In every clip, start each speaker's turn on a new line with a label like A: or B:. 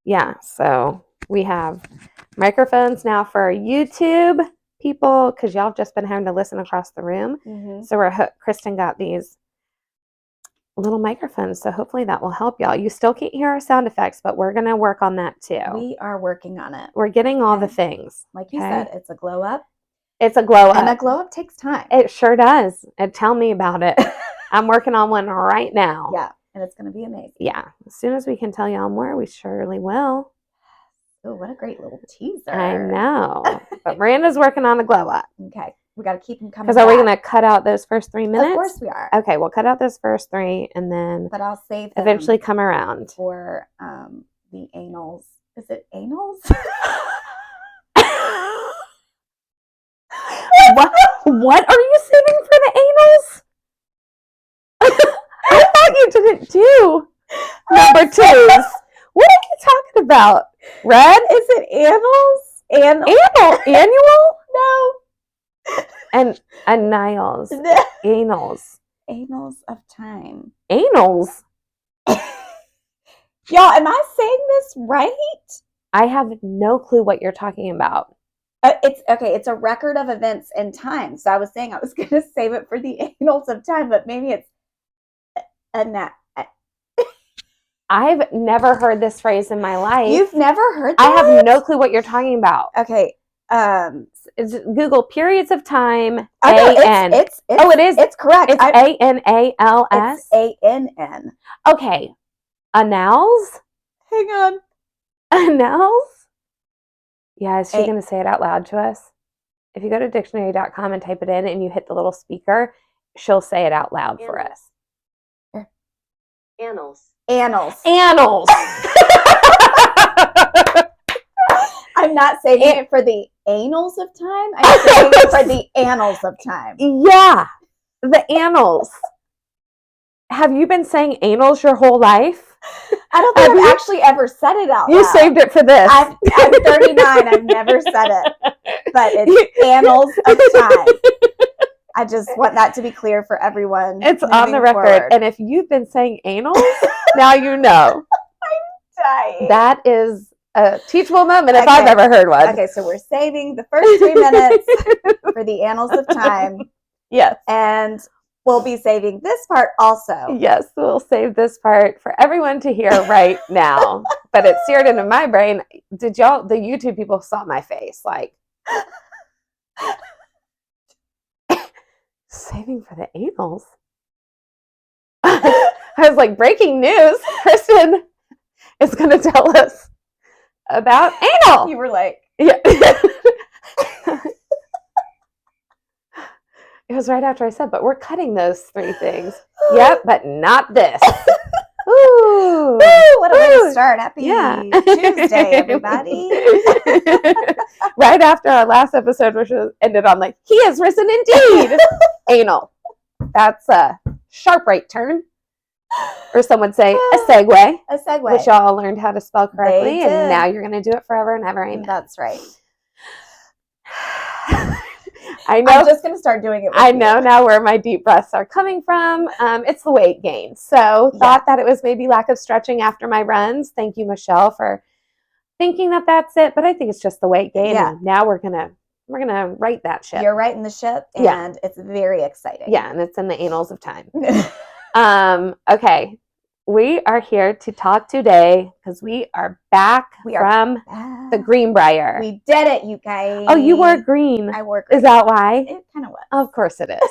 A: Yeah, so we have microphones now for our YouTube people because y'all have just been having to listen across the room.
B: Mm-hmm.
A: So Kristin got these little microphones, so hopefully that will help y'all. You still can't hear our sound effects, but we're going to work on that too.
B: We are working on it.
A: We're getting all the things.
B: Like you said, it's a glow up.
A: It's a glow up.
B: And a glow up takes time.
A: It sure does. And tell me about it. I'm working on one right now.
B: Yeah, and it's going to be amazing.
A: Yeah. As soon as we can tell y'all more, we surely will.
B: Oh, what a great little teaser.
A: I know. But Miranda's working on a glow up.
B: Okay. We got to keep them coming.
A: Because are we going to cut out those first 3 minutes?
B: Of course we are.
A: Okay, we'll cut out those first 3 and then
B: but I'll save them
A: eventually come around.
B: For the AnNALS. Is it AnNALS?
A: What are you saving for the AnNALS? I thought you didn't do number 2s. What are you talking about? Red?
B: Is it AnNALS?
A: Annual?
B: No.
A: And AnNALS. AnNALS.
B: AnNALS of time.
A: AnNALS?
B: Y'all, am I saying this right?
A: I have no clue what you're talking about.
B: It's okay. It's a record of events in time. So I was saying I was going to save it for the AnNALS of time, but maybe it's
A: I've never heard this phrase in my life.
B: You've never heard that?
A: I have no clue what you're talking about.
B: Okay.
A: Google periods of time.
B: A-N.
A: It is.
B: It's correct.
A: It's ANALS.
B: It's ANN.
A: Okay. AnNALS?
B: Hang on.
A: AnNALS? Yeah, is she going to say it out loud to us? If you go to dictionary.com and type it in and you hit the little speaker, she'll say it out loud for us.
B: AnNALS.
A: AnNALS.
B: I'm not saving it for the annals of time. I'm saving it for the annals of time.
A: Yeah, the annals. Have you been saying annals your whole life?
B: I don't think I've actually ever said it out loud.
A: You saved it for this.
B: I'm 39. I've never said it. But it's annals of time. I just want that to be clear for everyone.
A: It's on the record. Forward. And if you've been saying annals, now you know.
B: I'm dying.
A: That is a teachable moment if I've ever heard one.
B: Okay, so we're saving the first 3 minutes for the annals of time.
A: Yes.
B: And we'll be saving this part also.
A: Yes, we'll save this part for everyone to hear right now. But it's seared into my brain. The YouTube people saw my face like... Saving for the annals. I was like, breaking news. Kristin is going to tell us about anal.
B: You were like,
A: yeah. It was right after I said, but we're cutting those 3 things. Yep, but not this. Ooh.
B: What a way to start. Happy Tuesday, everybody.
A: Right after our last episode, which ended on like, he is risen indeed. Anal. That's a sharp right turn. Or some would say a segue.
B: A segue.
A: Which y'all learned how to spell correctly. And now you're going to do it forever and ever. Amen.
B: That's right.
A: I know.
B: I'm just going to start doing it with
A: I know now where my deep breaths are coming from. It's the weight gain. So thought that it was maybe lack of stretching after my runs. Thank you, Michelle, for thinking that that's it. But I think it's just the weight gain.
B: Yeah.
A: And now we're gonna right that ship.
B: You're writing the ship, and it's very exciting.
A: Yeah, and it's in the annals of time. Okay. We are here to talk today because we are back from the Greenbrier.
B: We did it, you guys.
A: Oh, you wore green.
B: I wore green.
A: Is that why?
B: It kind of was.
A: Of course it is.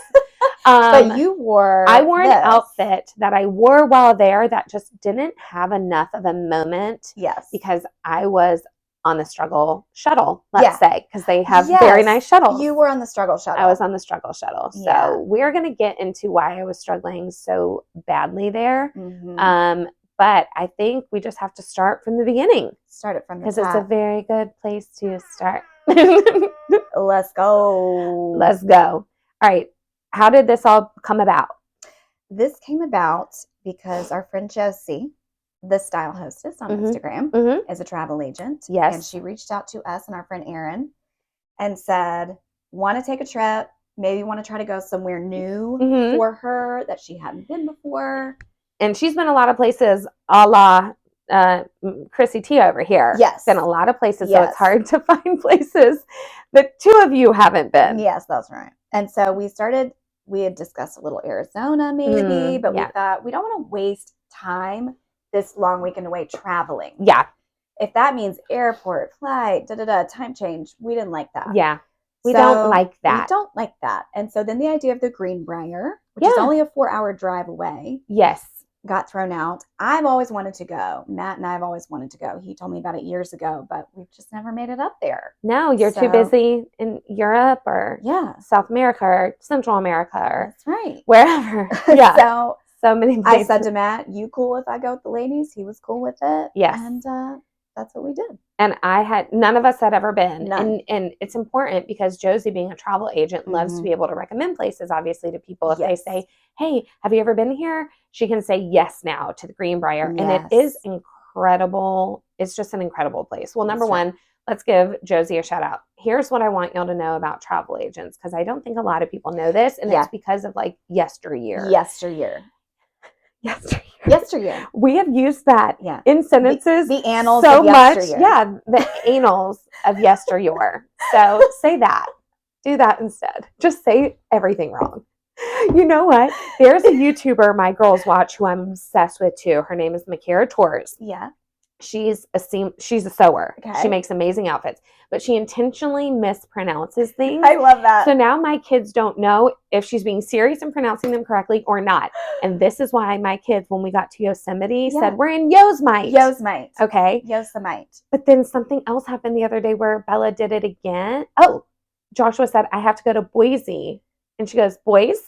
B: But you wore
A: I wore an outfit that I wore while there that just didn't have enough of a moment.
B: Yes.
A: Because I was on the struggle shuttle, let's say, because they have very nice shuttles.
B: You were on the struggle shuttle.
A: I was on the struggle shuttle. So we're going to get into why I was struggling so badly there.
B: Mm-hmm.
A: But I think we just have to start from the beginning.
B: Start it from the top.
A: Because it's a very good place to start.
B: Let's go.
A: Let's go. All right. How did this all come about?
B: This came about because our friend Josie, the style hostess on Instagram, is a travel agent.
A: Yes.
B: And she reached out to us and our friend Erin and said, want to take a trip, maybe want to try to go somewhere new for her that she hadn't been before.
A: And she's been a lot of places a la Chrissy T over here.
B: Yes.
A: Been a lot of places, so
B: Yes.
A: it's hard to find places that two of you haven't been.
B: Yes, that's right. And so we had discussed a little Arizona maybe, but we thought we don't want to waste time this long weekend away traveling.
A: Yeah.
B: If that means airport, flight, time change, we didn't like that.
A: Yeah. We don't like that.
B: We don't like that. And so then the idea of the Greenbrier, which is only a 4-hour drive away.
A: Yes.
B: Got thrown out. I've always wanted to go. Matt and I have always wanted to go. He told me about it years ago, but we've just never made it up there.
A: No, you're too busy in Europe or South America or Central America or
B: that's right.
A: Wherever. Yeah. So many places.
B: I said to Matt, you cool if I go with the ladies? He was cool with it.
A: Yes.
B: And that's what we did.
A: And none of us had ever been. And it's important because Josie, being a travel agent, loves to be able to recommend places, obviously, to people. If they say, hey, have you ever been here? She can say yes now to the Greenbrier.
B: Yes.
A: And it is incredible. It's just an incredible place. Well, number one, let's give Josie a shout out. Here's what I want y'all to know about travel agents, because I don't think a lot of people know this. And it's because of like Yesteryear. Yesteryear. We have used that in sentences.
B: The AnNALS
A: so
B: of
A: much.
B: Yesteryear.
A: Yeah, the AnNALS of Yesteryear. So say that. Do that instead. Just say everything wrong. You know what? There's a YouTuber my girls watch who I'm obsessed with too. Her name is Makara Torres.
B: Yeah.
A: She's a sewer.
B: Okay.
A: She makes amazing outfits, but she intentionally mispronounces things.
B: I love that.
A: So now my kids don't know if she's being serious and pronouncing them correctly or not. And this is why my kids, when we got to Yosemite, said, we're in Yosemite. Okay.
B: Yosemite.
A: But then something else happened the other day where Bella did it again. Oh, Joshua said, I have to go to Boise. And she goes, boys?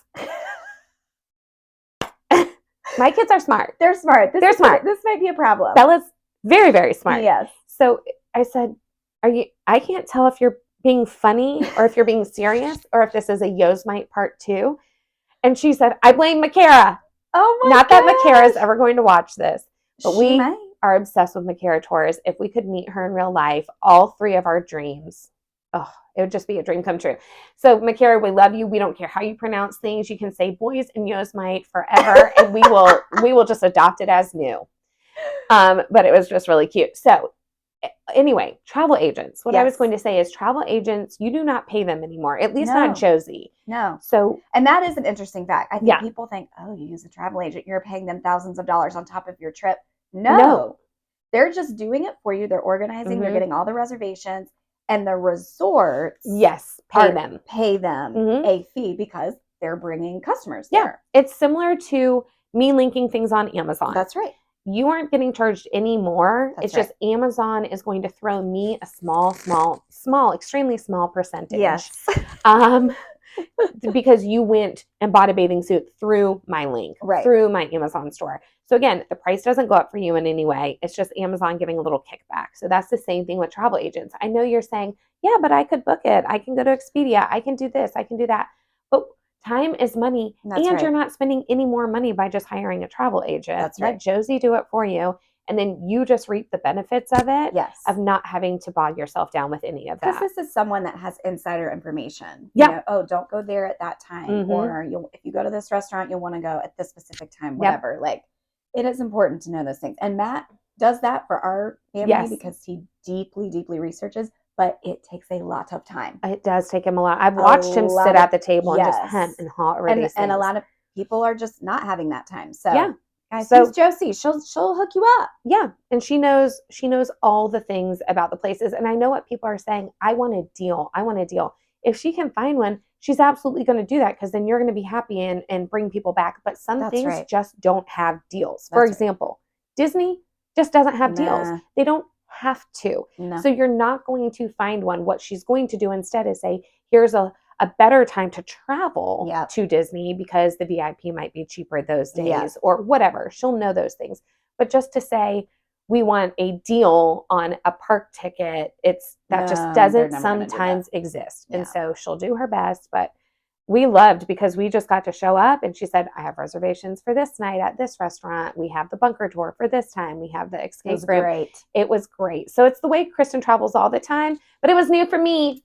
A: My kids are smart.
B: They're smart.
A: They're smart.
B: This might be a problem.
A: Bella's very, very smart.
B: Yes.
A: So I said, I can't tell if you're being funny or if you're being serious or if this is a Yosemite part 2. And she said, I blame Makara.
B: Oh my
A: Not that Makara's ever going to watch this, but we
B: might.
A: are obsessed with Makara Torres. If we could meet her in real life, all 3 of our dreams, it would just be a dream come true. So Makara, we love you. We don't care how you pronounce things. You can say boys and Yosemite forever, and we will just adopt it as new. But it was just really cute. So anyway, travel agents. What I was going to say is travel agents, you do not pay them anymore, at least not Josie.
B: No.
A: So,
B: and that is an interesting fact. I think people think, oh, you use a travel agent, you're paying them thousands of dollars on top of your trip. No. They're just doing it for you. They're organizing. They're getting all the reservations. And the resorts pay them a fee because they're bringing customers there.
A: It's similar to me linking things on Amazon.
B: That's right.
A: You aren't getting charged any more. It's just Amazon is going to throw me a small, extremely small percentage.
B: Yes.
A: Because you went and bought a bathing suit through my link, through my Amazon store. So again, the price doesn't go up for you in any way. It's just Amazon giving a little kickback. So that's the same thing with travel agents. I know you're saying, yeah, but I could book it. I can go to Expedia. I can do this. I can do that. But time is money. You're not spending any more money by just hiring a travel agent. Let Josie do it for you. And then you just reap the benefits of it, of not having to bog yourself down with any of that.
B: Because this is someone that has insider information. You know, oh, don't go there at that time. Or if you go to this restaurant, you'll want to go at this specific time, whatever. Like, it is important to know those things. And Matt does that for our family because he deeply, deeply researches, but it takes a lot of time.
A: It does take him a lot. I've watched him sit at the table and just hem and haw over these things.
B: And a lot of people are just not having that time. So guys, so Josie, she'll hook you up.
A: Yeah. And she knows all the things about the places. And I know what people are saying. I want a deal. If she can find one, she's absolutely going to do that because then you're going to be happy and bring people back. But some things just don't have deals. For example, Disney just doesn't have deals. They don't have to. So you're not going to find one. What she's going to do instead is say, here's a better time to travel to Disney because the VIP might be cheaper those days or whatever. She'll know those things. But just to say, we want a deal on a park ticket, that just doesn't sometimes exist. And so she'll do her best, but we loved because we just got to show up and she said, I have reservations for this night at this restaurant. We have the bunker tour for this time. We have the escape room. It was great. So it's the way Kristin travels all the time, but it was new for me.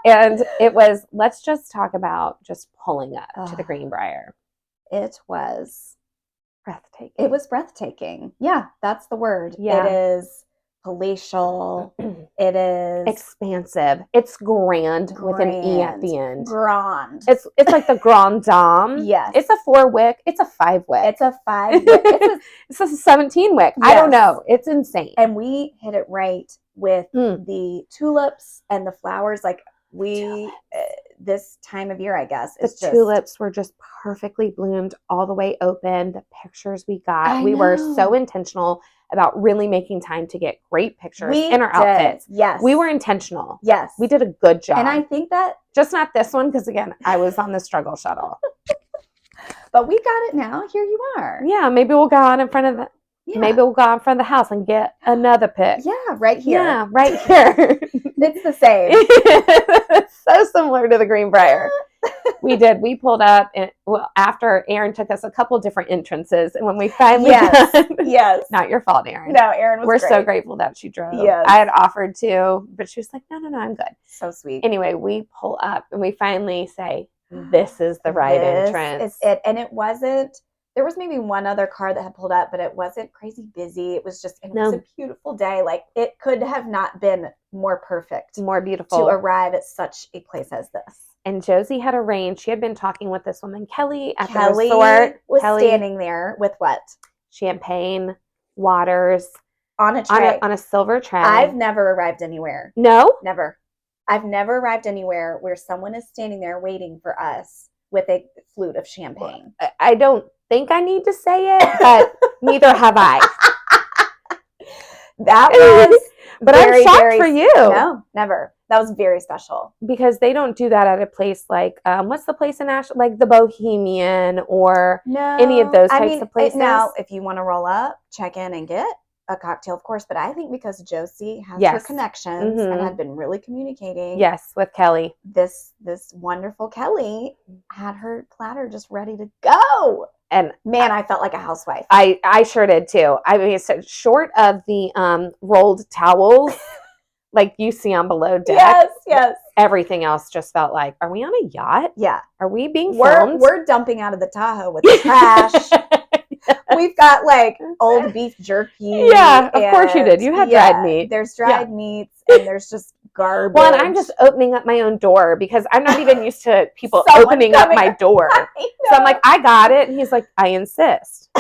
A: And it was, let's just talk about just pulling up to the Greenbrier.
B: It was
A: breathtaking.
B: It was breathtaking. Yeah, that's the word.
A: Yeah.
B: It is palatial. It is
A: expansive. It's grand with an E at the end.
B: Grand.
A: It's like the Grand Dame.
B: Yes.
A: It's a 4-wick. It's a 5-wick.
B: It's a 5-wick.
A: It's a 17-wick. Yes. I don't know. It's insane.
B: And we hit it right with the tulips and the flowers. Like this time of year, I guess.
A: The tulips were just perfectly bloomed all the way open. The pictures we got, we were so intentional about really making time to get great pictures in our outfits.
B: Yes.
A: We were intentional.
B: Yes.
A: We did a good job.
B: And I think that...
A: Just not this one, because again, I was on the struggle shuttle.
B: But we got it now. Here you are.
A: Yeah, maybe we'll go out in front of the... Yeah. Maybe we'll go out in front of the house and get another pic.
B: Yeah, right here.
A: Yeah, right here.
B: It's the same.
A: It's so similar to the Greenbrier. We did. We pulled up, and after Erin took us a couple different entrances, and when we finally
B: yes,
A: not your fault, Erin.
B: No, Erin was
A: We're
B: great.
A: So grateful that she drove.
B: Yes.
A: I had offered to, but she was like, no, I'm good.
B: So sweet.
A: Anyway, we pull up, and we finally say, this is the right entrance.
B: This is it. And it wasn't, there was maybe one other car that had pulled up, but it wasn't crazy busy. It was just, it was a beautiful day. Like, it could have not been more perfect.
A: More beautiful.
B: To arrive at such a place as this.
A: And Josie had arranged, she had been talking with this woman, Kelly, at the resort.
B: Kelly was standing there with what?
A: Champagne, waters.
B: On a tray.
A: On a silver tray.
B: I've never arrived anywhere.
A: No?
B: Never. I've never arrived anywhere where someone is standing there waiting for us with a flute of champagne.
A: I don't think I need to say it, but neither have I.
B: That was
A: but I'm shocked for you.
B: No, never. That was very special.
A: Because they don't do that at a place like, what's the place in Ashland? Like the Bohemian or any of those types of places.
B: Now, if you want to roll up, check in and get a cocktail, of course. But I think because Josie has her connections and had been really communicating.
A: Yes, with Kelly.
B: This wonderful Kelly had her platter just ready to go. And man, I felt like a housewife.
A: I sure did too. I mean, so short of the rolled towels like you see on Below Deck.
B: Yes.
A: Everything else just felt like, are we on a yacht?
B: Yeah.
A: Are we being filmed?
B: We're dumping out of the Tahoe with the trash. We've got like old beef jerky.
A: Yeah, of course you did. You had dried meat.
B: There's dried meats and there's just garbage.
A: Well, and I'm just opening up my own door because I'm not even used to people opening up my door. So I'm like, I got it. And he's like, I insist.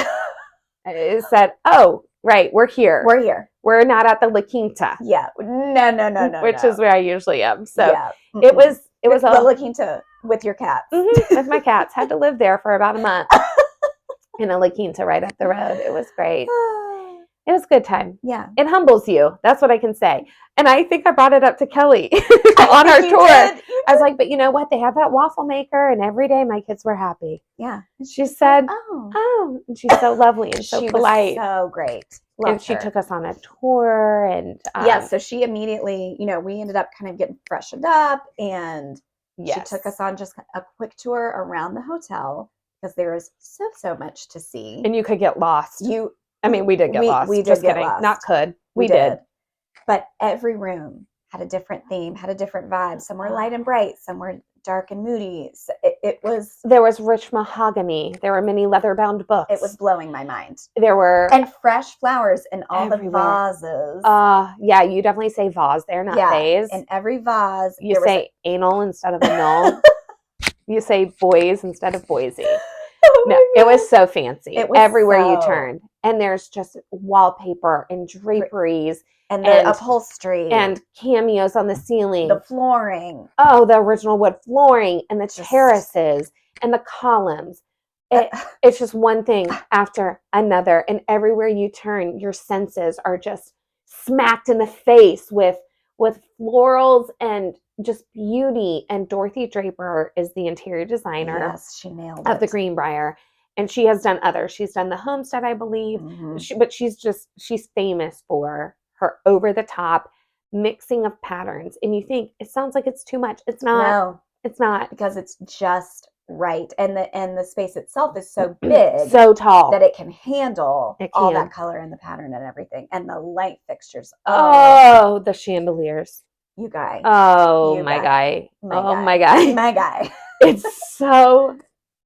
A: I said, oh, right, we're here.
B: We're here.
A: We're not at the La Quinta.
B: Yeah. No.
A: Which is where I usually am. So
B: yeah.
A: it was
B: the La Quinta with your cats.
A: With my cats. Had to live there for about a month. In a La Quinta right up the road. It was great. It was a good time.
B: Yeah.
A: It humbles you. That's what I can say. And I think I brought it up to Kelly on our tour. I was like, but you know what? They have that waffle maker and every day my kids were happy.
B: Yeah.
A: She said, oh. And she's so lovely and so polite.
B: So great.
A: And she took us on a tour and
B: so she immediately, we ended up kind of getting freshened up and she took us on just a quick tour around the hotel because there is so much to see.
A: And you could get lost. We did get lost.
B: We did
A: just
B: get
A: kidding.
B: lost.
A: Not could. We did.
B: But every room had a different theme, had a different vibe. Some were light and bright, some were dark and moody. So
A: there was rich mahogany. There were many leather-bound books.
B: It was blowing my mind.
A: There were
B: and fresh flowers in all the vases.
A: Yeah, you definitely say vase there, not vase.
B: In every vase,
A: you say anal instead of anal. You say boys instead of boysy. No, it was so fancy. It was everywhere you turned. And there's just wallpaper and draperies.
B: And the upholstery.
A: And cameos on the ceiling.
B: The flooring.
A: Oh, the original wood flooring. And the terraces. And the columns. It's just one thing after another. And everywhere you turn, your senses are just smacked in the face with florals and just beauty. And Dorothy Draper is the interior designer.
B: Yes, she nailed it.
A: Of the Greenbrier. And she has done others. She's done the Homestead, I believe. Mm-hmm. But she's famous for her over-the-top mixing of patterns. And you think, it sounds like it's too much. It's not.
B: No.
A: It's not.
B: Because it's just right. And the space itself is so big.
A: So tall.
B: That it can handle all that color and the pattern and everything. And the light fixtures.
A: Oh, the chandeliers.
B: You guy.
A: Oh, my guy.
B: My guy.
A: It's so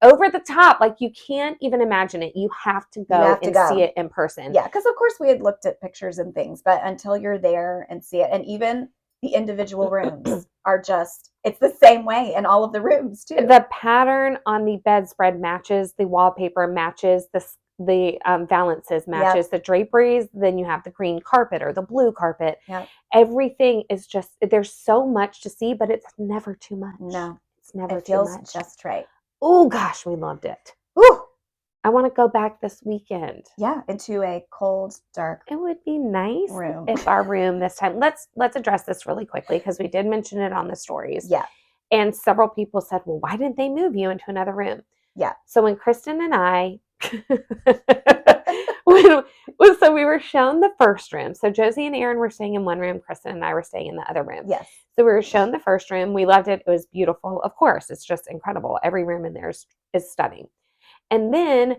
A: over the top. Like, you can't even imagine it. You have to go and see it in person.
B: Yeah, because of course we had looked at pictures and things, but until you're there and see it, and even the individual rooms are just, it's the same way in all of the rooms too.
A: The pattern on the bedspread matches, the wallpaper matches, the valances matches, the draperies. Then you have the green carpet or the blue carpet.
B: Yep.
A: Everything is just, there's so much to see, but it's never too much.
B: No,
A: it's never
B: it
A: too
B: feels
A: much.
B: just right.
A: Oh gosh, we loved it.
B: Ooh.
A: I want to go back this weekend.
B: Yeah, into a cold, dark
A: It would be nice
B: room.
A: if our room this time, let's address this really quickly because we did mention it on the stories.
B: Yeah.
A: And several people said, well, why didn't they move you into another room?
B: Yeah.
A: So when Kristin and I, so we were shown the first room. So Josie and Aaron were staying in one room. Kristin and I were staying in the other room.
B: Yes.
A: So we were shown the first room. We loved it. It was beautiful. Of course, it's just incredible. Every room in there is stunning. And then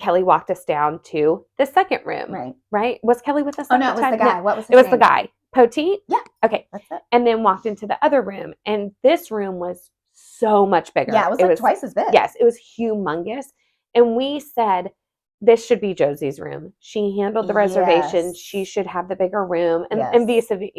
A: Kelly walked us down to the second room. Right? Was Kelly with us?
B: Oh, no, it was the guy. What was his
A: name? It was
B: name?
A: the guy. Poteet?
B: Yeah.
A: Okay.
B: That's it.
A: And then walked into the other room. And this room was so much bigger.
B: Yeah, it was twice as big.
A: Yes, it was humongous. And we said, this should be Josie's room. She handled the reservation.
B: Yes.
A: She should have the bigger room. And,
B: Yes.
A: and vis-a-vis,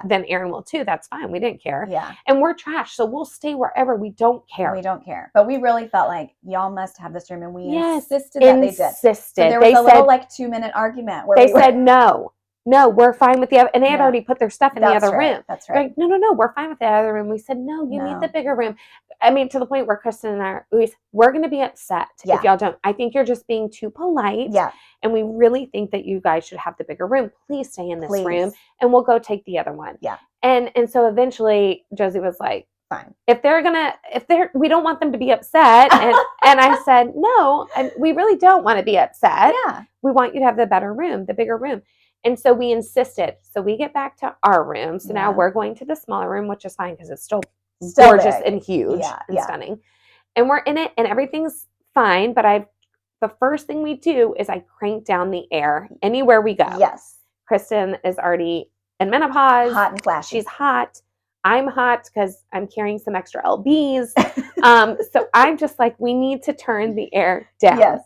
A: then Aaron will too. That's fine. We didn't care.
B: Yeah.
A: And we're trash. So we'll stay wherever. We don't care.
B: We don't care. But we really felt like y'all must have this room. And we insisted
A: that
B: they did.
A: So
B: there was a little 2-minute argument where
A: they said no, we're fine with the other, and they had already put their stuff in the other room.
B: That's right.
A: Like, no, we're fine with the other room. We said, no, you need the bigger room. I mean, to the point where Kristin and I, we're going to be upset if y'all don't. I think you're just being too polite.
B: Yeah.
A: And we really think that you guys should have the bigger room. Please stay in this room, and we'll go take the other one.
B: Yeah.
A: And so eventually Josie was like,
B: fine.
A: We don't want them to be upset. And I said, no, we really don't want to be upset.
B: Yeah.
A: We want you to have the better room, the bigger room. And so we insisted. So we get back to our room. So now we're going to the smaller room, which is fine because it's still gorgeous
B: big.
A: and huge and stunning. And we're in it and everything's fine. But the first thing we do is I crank down the air anywhere we go.
B: Yes.
A: Kristin is already in menopause.
B: Hot and flashy.
A: She's hot. I'm hot because I'm carrying some extra LBs. So I'm just like, we need to turn the air down.
B: Yes.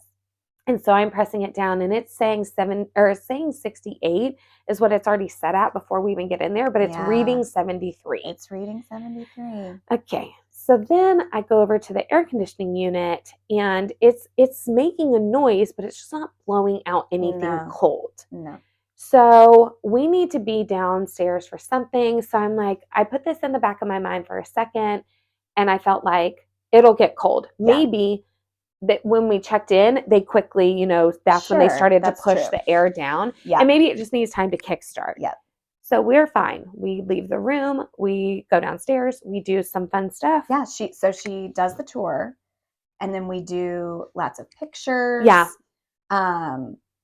A: And so I'm pressing it down and it's saying 68 is what it's already set at before we even get in there, but it's reading 73.
B: It's reading 73.
A: Okay. So then I go over to the air conditioning unit and it's making a noise, but it's just not blowing out anything cold.
B: No.
A: So we need to be downstairs for something. So I'm like, I put this in the back of my mind for a second and I felt like it'll get cold. Yeah. Maybe that when we checked in, they quickly, that's when they started to push the air down. Yeah. And maybe it just needs time to kickstart.
B: Yeah.
A: So we're fine. We leave the room. We go downstairs. We do some fun stuff.
B: Yeah. She does the tour and then we do lots of pictures.
A: Yeah.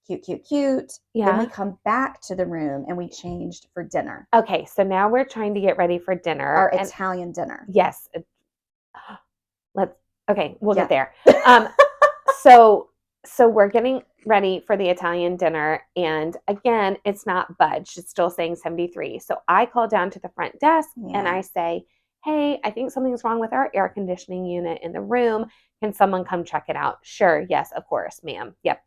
B: Cute.
A: Yeah.
B: Then we come back to the room and we changed for dinner.
A: Okay. So now we're trying to get ready for dinner.
B: Our Italian dinner.
A: Yes. We'll get there. So we're getting ready for the Italian dinner. And again, it's not budged. It's still saying 73. So I call down to the front desk and I say, hey, I think something's wrong with our air conditioning unit in the room. Can someone come check it out? Sure. Yes, of course, ma'am. Yep.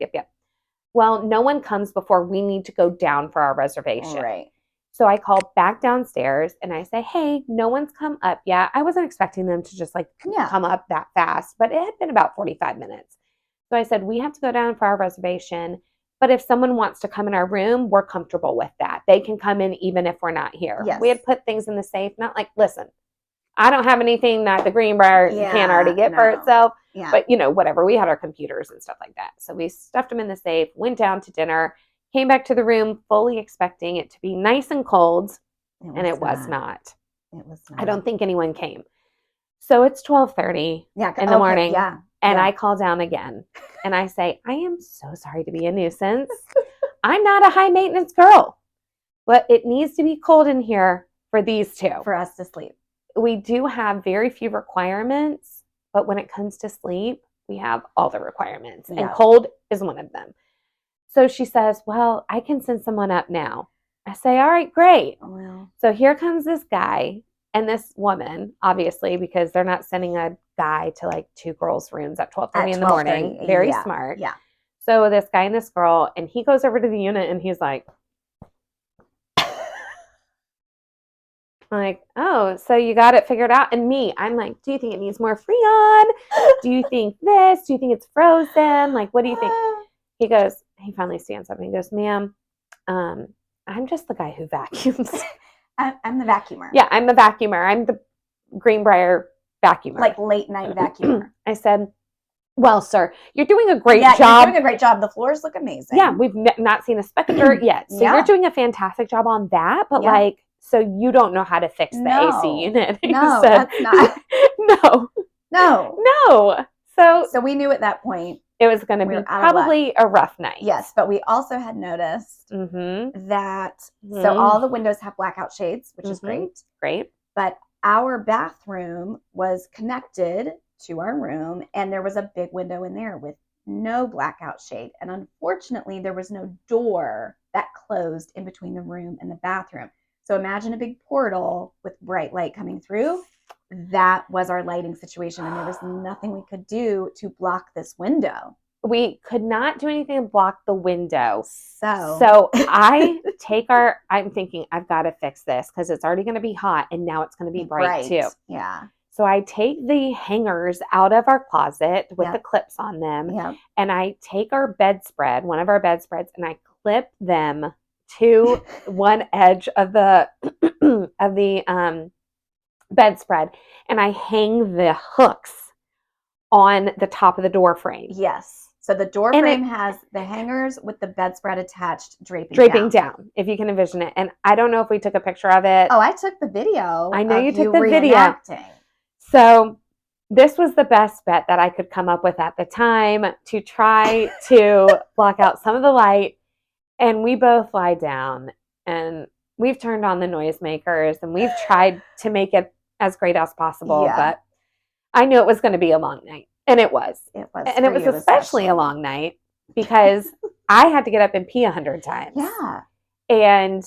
A: Well, no one comes before we need to go down for our reservation.
B: Right.
A: So I call back downstairs and I say, hey, no one's come up yet. I wasn't expecting them to just come up that fast, but it had been about 45 minutes. So I said, we have to go down for our reservation, but if someone wants to come in our room, we're comfortable with that. They can come in even if we're not here.
B: Yes.
A: We had put things in the safe, not like, listen, I don't have anything that the Greenbrier can't already get for itself. Yeah. But, whatever. We had our computers and stuff like that. So we stuffed them in the safe, went down to dinner, came back to the room fully expecting it to be nice and cold, and it was not.
B: It was not.
A: I don't think anyone came. So it's 12:30 in the morning, and I call down again, and I say, I am so sorry to be a nuisance. I'm not a high-maintenance girl, but it needs to be cold in here for these two.
B: For us to sleep.
A: We do have very few requirements, but when it comes to sleep, we have all the requirements, and cold is one of them. So she says, well, I can send someone up now. I say, all right, great.
B: Well.
A: So here comes this guy and this woman, obviously, because they're not sending a guy to like 2 girls' rooms at 12:30 in the morning. Very smart.
B: Yeah.
A: So this guy and this girl, and he goes over to the unit and he's like, oh, so you got it figured out? And me, I'm like, do you think it needs more Freon? Do you think this? Do you think it's frozen? Like, what do you think? He finally stands up and he goes, ma'am, I'm just the guy who vacuums.
B: I'm the vacuumer.
A: Yeah, I'm the vacuumer. I'm the Greenbrier vacuumer.
B: Like late night vacuumer.
A: I said, well, sir, you're doing a great job.
B: You're doing a great job. The floors look amazing.
A: Yeah, we've not seen a speck of dirt yet. So you're doing a fantastic job on that. But like, so you don't know how to fix the AC unit.
B: No,
A: said,
B: that's not.
A: No. So
B: we knew at that point
A: it was going to be probably a rough night.
B: Yes, but we also had noticed that, so all the windows have blackout shades, which is great.
A: Great.
B: But our bathroom was connected to our room, and there was a big window in there with no blackout shade. And unfortunately, there was no door that closed in between the room and the bathroom. So imagine a big portal with bright light coming through. That was our lighting situation, and there was nothing we could do to block this window.
A: We could not do anything to block the window.
B: So
A: I'm thinking, I've got to fix this because it's already going to be hot, and now it's going to be bright too.
B: Yeah.
A: So I take the hangers out of our closet with the clips on them, and I take our bedspread, one of our bedspreads, and I clip them to one edge of the bedspread, and I hang the hooks on the top of the door frame.
B: Yes. So the door frame has the hangers with the bedspread attached, draping
A: down, if you can envision it. And I don't know if we took a picture of it.
B: Oh, I took the video.
A: I know you took the video. So this was the best bet that I could come up with at the time to try to block out some of the light. And we both lie down, and we've turned on the noisemakers, and we've tried to make it as great as possible. But I knew it was going to be a long night. And it was. And it was especially a long night because I had to get up and pee 100 times.
B: Yeah.
A: And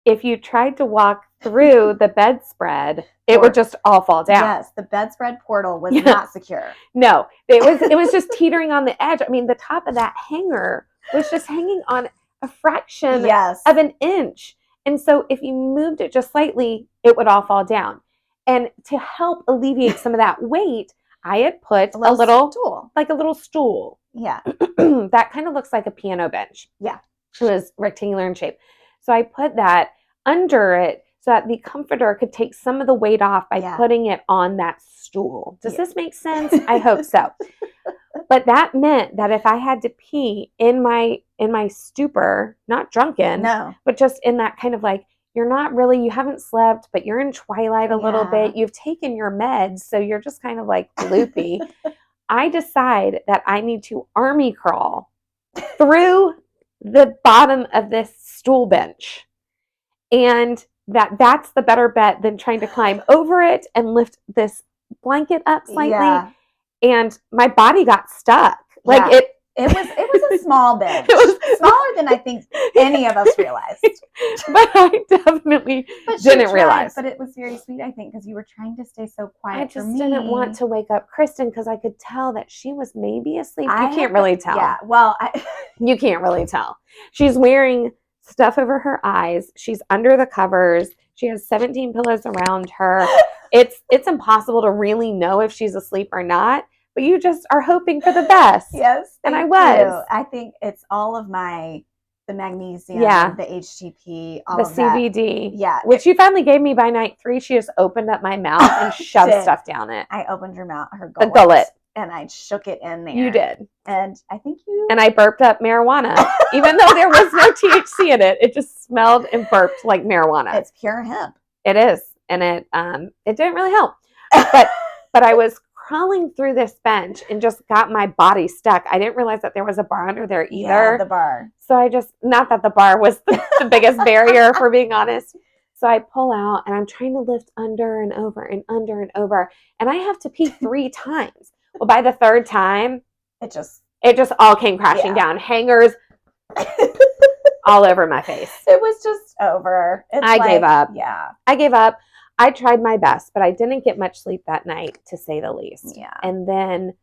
A: if you tried to walk through the bedspread, it would just all fall down.
B: Yes, the bedspread portal was not secure.
A: No, it was just teetering on the edge. I mean, the top of that hanger was just hanging on a fraction of an inch. And so if you moved it just slightly, it would all fall down. And to help alleviate some of that weight, I had put a little stool.
B: Yeah.
A: That kind of looks like a piano bench.
B: Yeah.
A: It was rectangular in shape. So I put that under it so that the comforter could take some of the weight off by putting it on that stool. Does this make sense? I hope so. But that meant that if I had to pee in my stupor, not drunken, but just in that kind of like, you haven't slept, but you're in twilight a little bit. You've taken your meds, so you're just kind of like loopy. I decide that I need to army crawl through the bottom of this stool bench. And that's the better bet than trying to climb over it and lift this blanket up slightly. Yeah. And my body got stuck. Like
B: It was a small bench. It was smaller than I think any of us realized.
A: But I definitely didn't realize.
B: But it was very sweet, I think, because you were trying to stay so quiet.
A: I just didn't want to wake up Kristin because I could tell that she was maybe asleep. You can't really tell.
B: Yeah, well,
A: you can't really tell. She's wearing stuff over her eyes. She's under the covers. She has 17 pillows around her. It's impossible to really know if she's asleep or not. But you just are hoping for the best.
B: Yes.
A: And I was.
B: I think it's all of the magnesium, the HTP, all
A: the
B: of that.
A: CBD.
B: Yeah.
A: Which you finally gave me by night 3. She just opened up my mouth and shoved stuff down it.
B: I opened her mouth, her
A: gullet. The gullet.
B: And I shook it in there.
A: You did.
B: And I think you...
A: And I burped up marijuana. Even though there was no THC in it, it just smelled and burped like marijuana.
B: It's pure hemp.
A: It is. And it didn't really help. But I was crawling through this bench and just got my body stuck. I didn't realize that there was a bar under there either.
B: Yeah, the bar.
A: So I just, not that the bar was the biggest barrier, for being honest. So I pull out and I'm trying to lift under and over and under and over. And I have to pee 3 times. Well, by the 3rd time, it just all came crashing down. Hangers all over my face.
B: It was just over.
A: I gave up.
B: Yeah.
A: I gave up. I tried my best, but I didn't get much sleep that night, to say the least.
B: Yeah.
A: And then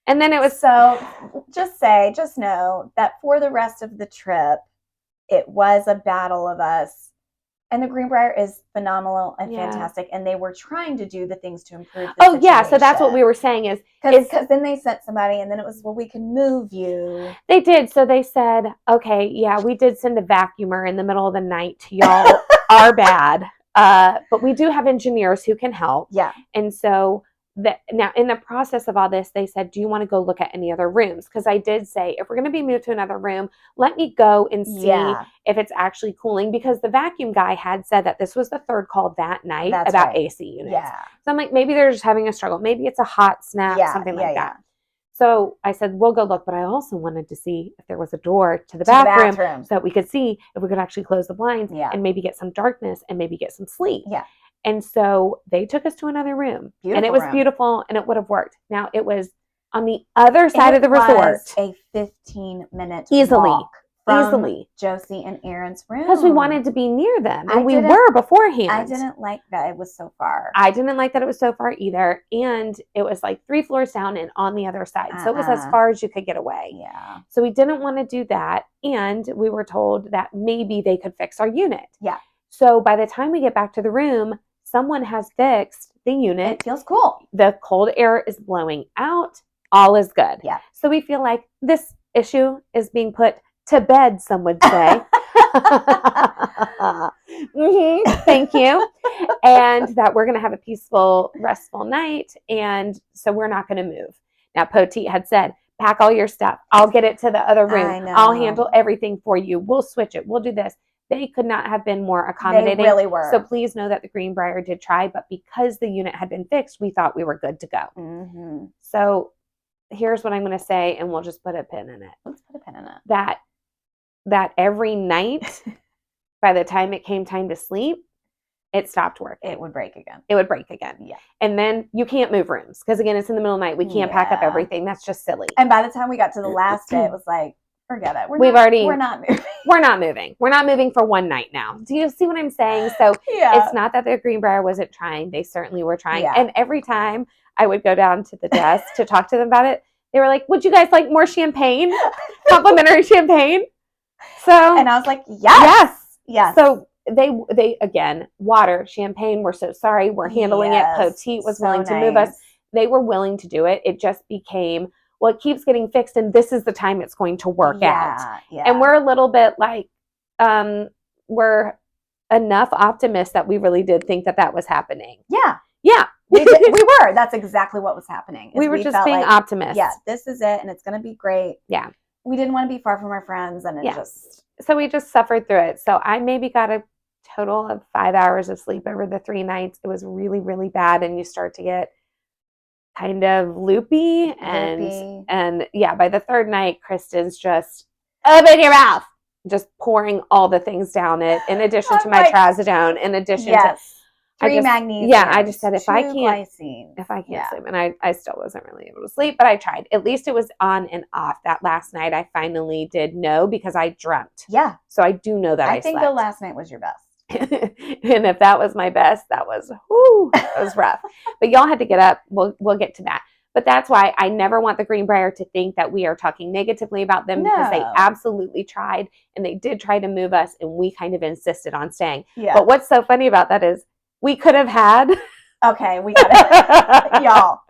A: it was
B: so. Just know that for the rest of the trip, it was a battle of us. And the Greenbrier is phenomenal and fantastic, and they were trying to do the things to improve the situation.
A: So that's what we were saying is
B: because then they sent somebody, and then it was, well, we can move you.
A: They did. So they said, okay, yeah, we did send a vacuumer in the middle of the night to y'all. Our bad. But we do have engineers who can help.
B: Yeah.
A: And so now in the process of all this, they said, do you want to go look at any other rooms? Because I did say, if we're going to be moved to another room, let me go and see if it's actually cooling. Because the vacuum guy had said that this was the third call that night about AC units.
B: Yeah.
A: So I'm like, maybe they're just having a struggle. Maybe it's a hot snap, something like that. So I said, we'll go look. But I also wanted to see if there was a door to the bathroom so that we could see if we could actually close the blinds and maybe get some darkness and maybe get some sleep.
B: Yeah.
A: And so they took us to another room. And it was beautiful, and it would have worked. Now, it was on the other side of the resort.
B: A 15-minute
A: Easily.
B: walk from Josie and Aaron's room.
A: Because we wanted to be near them. And we were beforehand.
B: I didn't like that it was so far.
A: I didn't like that it was so far either. And it was like 3 floors down and on the other side. So it was as far as you could get away.
B: Yeah.
A: So we didn't want to do that. And we were told that maybe they could fix our unit.
B: Yeah.
A: So by the time we get back to the room, someone has fixed the unit.
B: It feels cool.
A: The cold air is blowing out. All is good.
B: Yeah.
A: So we feel like this issue is being put to bed, some would say. Thank you. And that we're going to have a peaceful, restful night. And so we're not going to move. Now, Poteet had said, pack all your stuff. I'll get it to the other room. I'll handle everything for you. We'll switch it. We'll do this. They could not have been more accommodating.
B: They really were.
A: So please know that the Greenbrier did try, but because the unit had been fixed, we thought we were good to go.
B: Mm-hmm.
A: So here's what I'm going to say, and we'll just put a pin in it.
B: Let's put a pin in it.
A: That every night, by the time it came time to sleep, it stopped working.
B: It would break again.
A: Yeah. And then you can't move rooms because, again, it's in the middle of the night. We can't pack up everything. That's just silly.
B: And by the time we got to the last day, it was like, forget it. We're not moving.
A: We're not moving. We're not moving for one night now. Do you see what I'm saying? So it's not that the Greenbrier wasn't trying. They certainly were trying. Yeah. And every time I would go down to the desk to talk to them about it, they were like, would you guys like more champagne? Complimentary champagne? So,
B: and I was like, yes.
A: So they again, water, champagne. We're so sorry. We're handling it. Poteet was willing to move us. They were willing to do it. It just became, well, it keeps getting fixed, and this is the time it's going to work out.
B: Yeah.
A: And we're a little bit like, we're enough optimists that we really did think that was happening.
B: Yeah.
A: Yeah.
B: we were. That's exactly what was happening.
A: We were just being optimists.
B: Yeah, this is it, and it's going to be great.
A: Yeah.
B: We didn't want to be far from our friends, and
A: So we just suffered through it. So I maybe got a total of 5 hours of sleep over the 3 nights. It was really, really bad, and you start to get kind of loopy. And yeah, by the 3rd night, Kristin's just open your mouth, just pouring all the things down it, in addition to my trazodone, in addition to
B: 3 magnesium.
A: Yeah, I just said if I can't
B: glycine.
A: sleep, and I still wasn't really able to sleep, but I tried. At least it was on and off. That last night I finally did know because I dreamt.
B: Yeah.
A: So I do know that I
B: think
A: slept.
B: the last night was your best.
A: And if that was my best, that was rough. But y'all had to get up. We'll get to that. But that's why I never want the Greenbrier to think that we are talking negatively about them, because they absolutely tried, and they did try to move us, and we kind of insisted on staying.
B: Yeah.
A: But what's so funny about that is we could have had.
B: Okay, we got it. Y'all.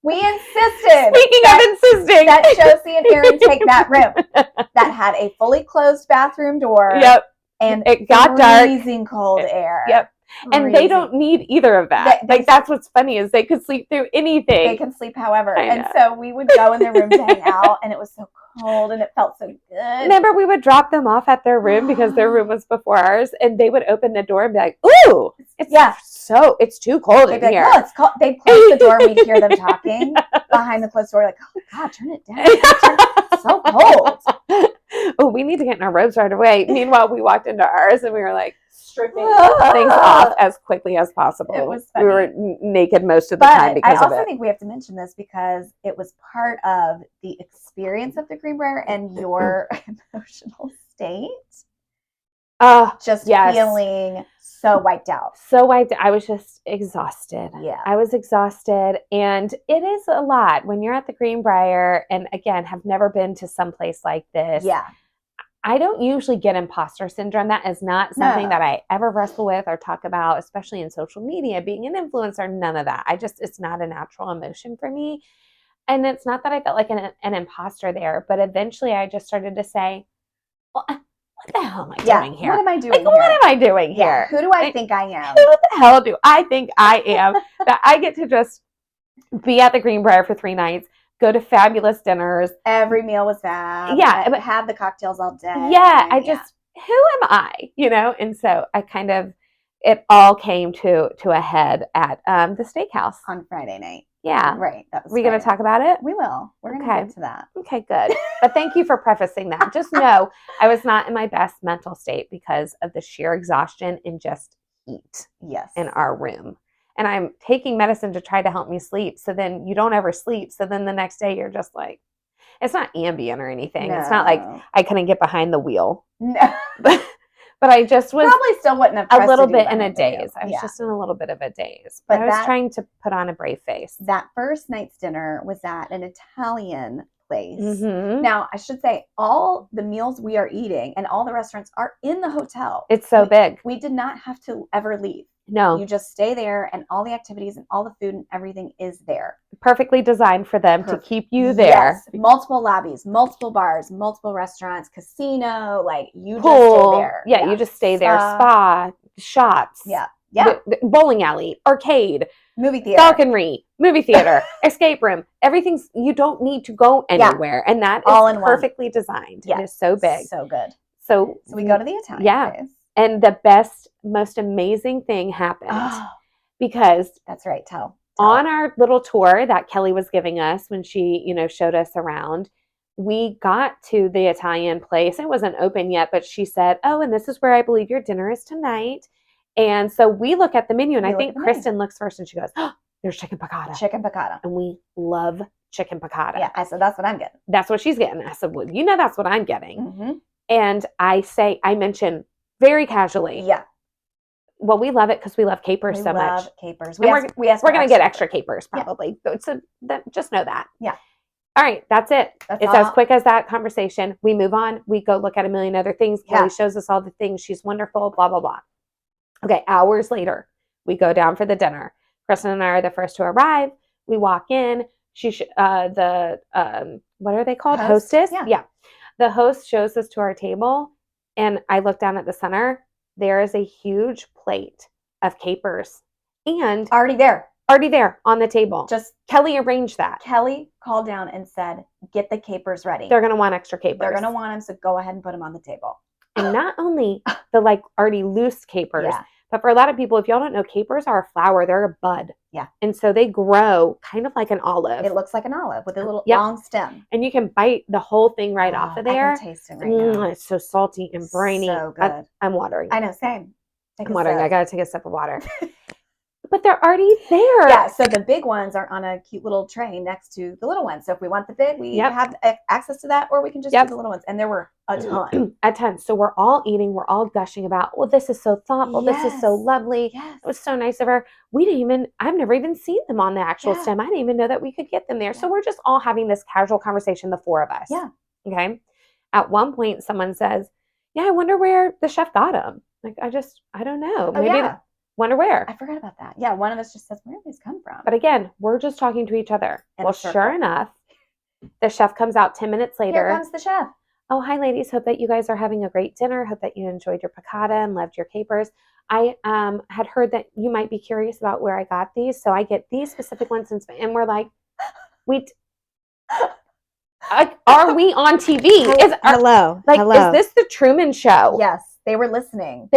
B: We insisted.
A: Speaking of insisting.
B: That Josie and Aaron take that room that had a fully closed bathroom door.
A: Yep.
B: And
A: it got dark.
B: Freezing cold air.
A: Yep. And they don't need either of that. That's what's funny is they could sleep through anything.
B: They can sleep however. And so we would go in their room to hang out, and it was so cold and it felt so good.
A: Remember, we would drop them off at their room because their room was before ours, and they would open the door and be like, ooh, it's too cold in here.
B: Oh, it's cold. They'd close the door and we'd hear them talking behind the closed door, like, oh God, turn it down. It's so cold.
A: Oh, we need to get in our robes right away. Meanwhile, we walked into ours and we were like stripping things off as quickly as possible.
B: It was funny.
A: We were naked most of the time because of it.
B: I also think we have to mention this because it was part of the experience of the Greenbrier and your emotional state. Just
A: yes.
B: feeling so wiped out.
A: So wiped. I was just exhausted.
B: Yeah.
A: I was exhausted. And it is a lot when you're at the Greenbrier, and again, have never been to some place like this.
B: Yeah.
A: I don't usually get imposter syndrome. That is not something that I ever wrestle with or talk about, especially in social media, being an influencer, none of that. It's not a natural emotion for me. And it's not that I felt like an imposter there, but eventually I just started to say, well, what the hell am I doing here?
B: What am I doing
A: here? What am I doing here?
B: Who do I think I am?
A: Who the hell do I think I am that I get to just be at the Greenbrier for 3 nights, go to fabulous dinners.
B: Every meal was fab.
A: Yeah. But
B: have the cocktails all day.
A: Yeah. Who am I? And so I kind of, it all came to a head at the steakhouse.
B: On Friday night.
A: Yeah.
B: Right. That was
A: Are we going to talk about it?
B: We will. We're going to get to that.
A: Okay, good. But thank you for prefacing that. Just know I was not in my best mental state because of the sheer exhaustion and just heat in our room. And I'm taking medicine to try to help me sleep. So then you don't ever sleep. So then the next day you're just like, it's not Ambien or anything. No. It's not like I couldn't get behind the wheel.
B: No.
A: But I just was
B: probably still wouldn't have
A: a little bit in a daze. I was just in a little bit of a daze. But I was trying to put on a brave face.
B: That first night's dinner was at an Italian place. Mm-hmm. Now, I should say all the meals we are eating and all the restaurants are in the hotel.
A: It's so big.
B: We did not have to ever leave.
A: No.
B: You just stay there and all the activities and all the food and everything is there.
A: Perfectly designed for them to keep you there.
B: Yes. Multiple lobbies, multiple bars, multiple restaurants, casino,
A: Pool.
B: Just stay there.
A: Yeah, you just stay there. Spa, shots.
B: Yeah.
A: Bowling alley, arcade.
B: Movie theater.
A: Falconry, movie theater, escape room. Everything's, you don't need to go anywhere. And that is perfectly designed. It is so big.
B: So good.
A: So
B: we go to the Italian place.
A: And the best, most amazing thing happened because
B: that's right. Tell.
A: On our little tour that Kelly was giving us when she, showed us around, we got to the Italian place. It wasn't open yet, but she said, "Oh, and this is where I believe your dinner is tonight." And so we look at the menu, and I think Kristin looks first, and she goes, "Oh, there's chicken piccata."
B: Chicken piccata.
A: And we love chicken piccata.
B: Yeah, I said, that's what I'm getting.
A: That's what she's getting. I said, well, that's what I'm getting. Mm-hmm. And I mention very casually.
B: Yeah.
A: Well, we love it because we love capers so much.
B: We love capers.
A: We're going to get extra capers probably. Yeah. So just know that.
B: Yeah.
A: All right. That's it. It's as quick as that conversation. We move on. We go look at a million other things. Kelly shows us all the things. She's wonderful, blah, blah, blah. Okay. Hours later, we go down for the dinner. Kristin and I are the first to arrive. We walk in. What are they called? Hostess? Yeah. The host shows us to our table, and I look down at the center. There is a huge plate of capers and
B: already there
A: on the table.
B: Just
A: Kelly arranged that.
B: Kelly called down and said, "Get the capers ready.
A: They're going to want extra capers.
B: They're going to want them, so go ahead and put them on the table."
A: And not only the already loose capers, but for a lot of people, if y'all don't know, capers are a flower. They're a bud.
B: Yeah.
A: And so they grow kind of like an olive.
B: It looks like an olive with a little long stem.
A: And you can bite the whole thing right off of there.
B: I can taste it right now.
A: It's so salty and briny.
B: So good.
A: I'm watering.
B: I know, same.
A: I'm watering. I got to take a sip of water. But they're already there.
B: Yeah, so the big ones are on a cute little tray next to the little ones. So if we want the big, we have access to that, or we can just do the little ones. And there were a ton.
A: A ton. So we're all eating. We're all gushing about, well, this is so thoughtful.
B: Yes.
A: This is so lovely.
B: Yes.
A: It was so nice of her. I've never even seen them on the actual stem. I didn't even know that we could get them there. So we're just all having this casual conversation, the four of us.
B: Yeah.
A: Okay. At one point, someone says, "Yeah, I wonder where the chef got them." I don't know. Maybe wonder where.
B: I forgot about that. Yeah, one of us just says, "Where did these come from?"
A: But again, we're just talking to each other. Well, sure enough, the chef comes out 10 minutes later.
B: Here comes the chef.
A: "Oh, hi, ladies. Hope that you guys are having a great dinner. Hope that you enjoyed your piccata and loved your capers. I had heard that you might be curious about where I got these, so I get these specific ones." And we're like, are we on TV?
B: Hello.
A: Is this the Truman Show?
B: Yes. They were listening.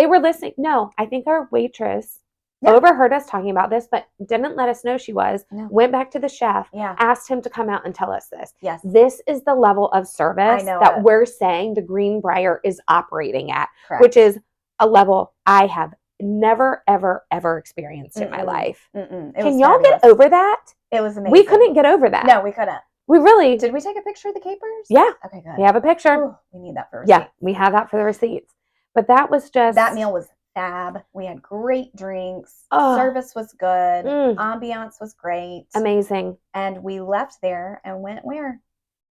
A: No, I think our waitress overheard us talking about this, but didn't let us know she was.
B: No.
A: Went back to the chef, asked him to come out and tell us this.
B: Yes.
A: This is the level of service that we're saying the Greenbrier is operating at, which is a level I have never, ever, ever experienced in my life. Can y'all get over that?
B: It was amazing.
A: We couldn't get over that.
B: No, we couldn't.
A: We really...
B: Did we take a picture of the capers?
A: Yeah.
B: Okay, good.
A: We have a picture.
B: Ooh, we need that for receipts.
A: Yeah, we have that for the receipts. But that was just...
B: That meal was fab. We had great drinks.
A: Oh.
B: Service was good. Ambiance was great.
A: Amazing.
B: And we left there and went where?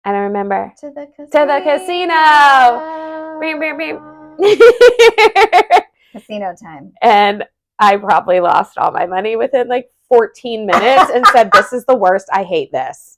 A: I don't remember.
B: To the casino.
A: To the casino. Beep, beep, beep.
B: Casino time.
A: And I probably lost all my money within like 14 minutes and said, this is the worst. I hate this.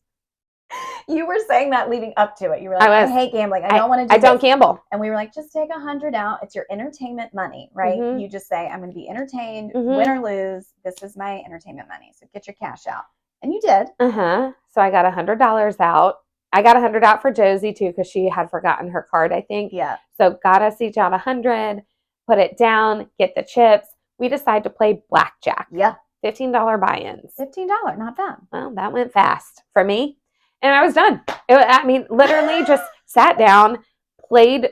B: You were saying that leading up to it. You were like, I hate gambling. I don't want to do
A: I don't gamble.
B: And we were like, just take 100 out. It's your entertainment money, right? You just say, I'm going to be entertained, win or lose. This is my entertainment money. So get your cash out. And you did.
A: So I got $100 out. I got 100 out for Josie too, because she had forgotten her card, I think.
B: Yeah.
A: So got us each out 100, put it down, get the chips. We decided to play blackjack.
B: Yeah.
A: $15 buy-ins.
B: $15, not bad.
A: Well, that went fast for me. And I was done. Literally just sat down, played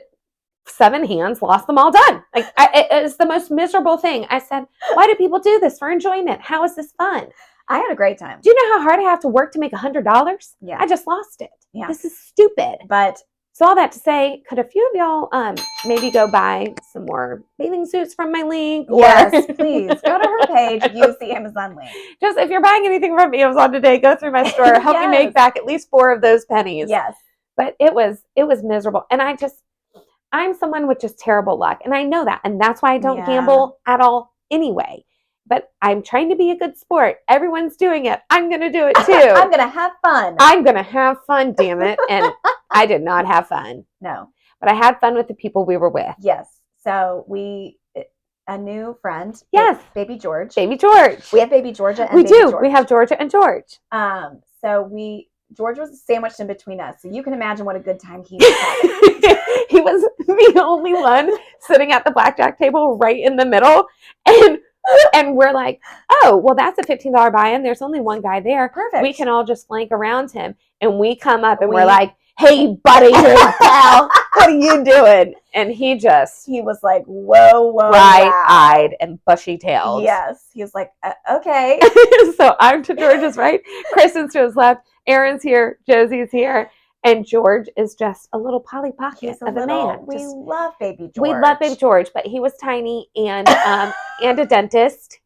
A: 7 hands, lost them all, done. Like, it's the most miserable thing. I said, why do people do this for enjoyment? How is this fun?
B: I had a great time.
A: Do you know how hard I have to work to make $100?
B: Yeah.
A: I just lost it.
B: Yeah.
A: This is stupid.
B: But
A: so all that to say, could a few of y'all maybe go buy some more bathing suits from my link?
B: Yes, please. Go to her page, use the Amazon link.
A: Just if you're buying anything from Amazon today, go through my store. Help me make back at least 4 of those pennies.
B: Yes.
A: But it was miserable. And I'm someone with just terrible luck. And I know that. And that's why I don't gamble at all anyway. But I'm trying to be a good sport. Everyone's doing it. I'm going to do it too.
B: I'm going to have fun.
A: I'm going to have fun, damn it. And I did not have fun.
B: No.
A: But I had fun with the people we were with.
B: Yes. So a new friend.
A: Yes.
B: Baby George.
A: Baby George.
B: We have Baby Georgia and
A: we
B: Baby
A: do.
B: George.
A: We have Georgia and George.
B: George was sandwiched in between us. So you can imagine what a good time he was having.
A: He was the only one sitting at the blackjack table right in the middle. And we're like, oh, well, that's a $15 buy-in. There's only one guy there.
B: Perfect.
A: We can all just flank around him. And we come up and we're like, hey, buddy, hey, pal, what are you doing? And he
B: was like, whoa,
A: bright-eyed and bushy-tailed.
B: Yes. He was like, okay.
A: So I'm to George's right. Kristen's to his left. Aaron's here. Josie's here. And George is just a little Polly Pocket of a man.
B: We love Baby George.
A: We love Baby George, but he was tiny and a dentist.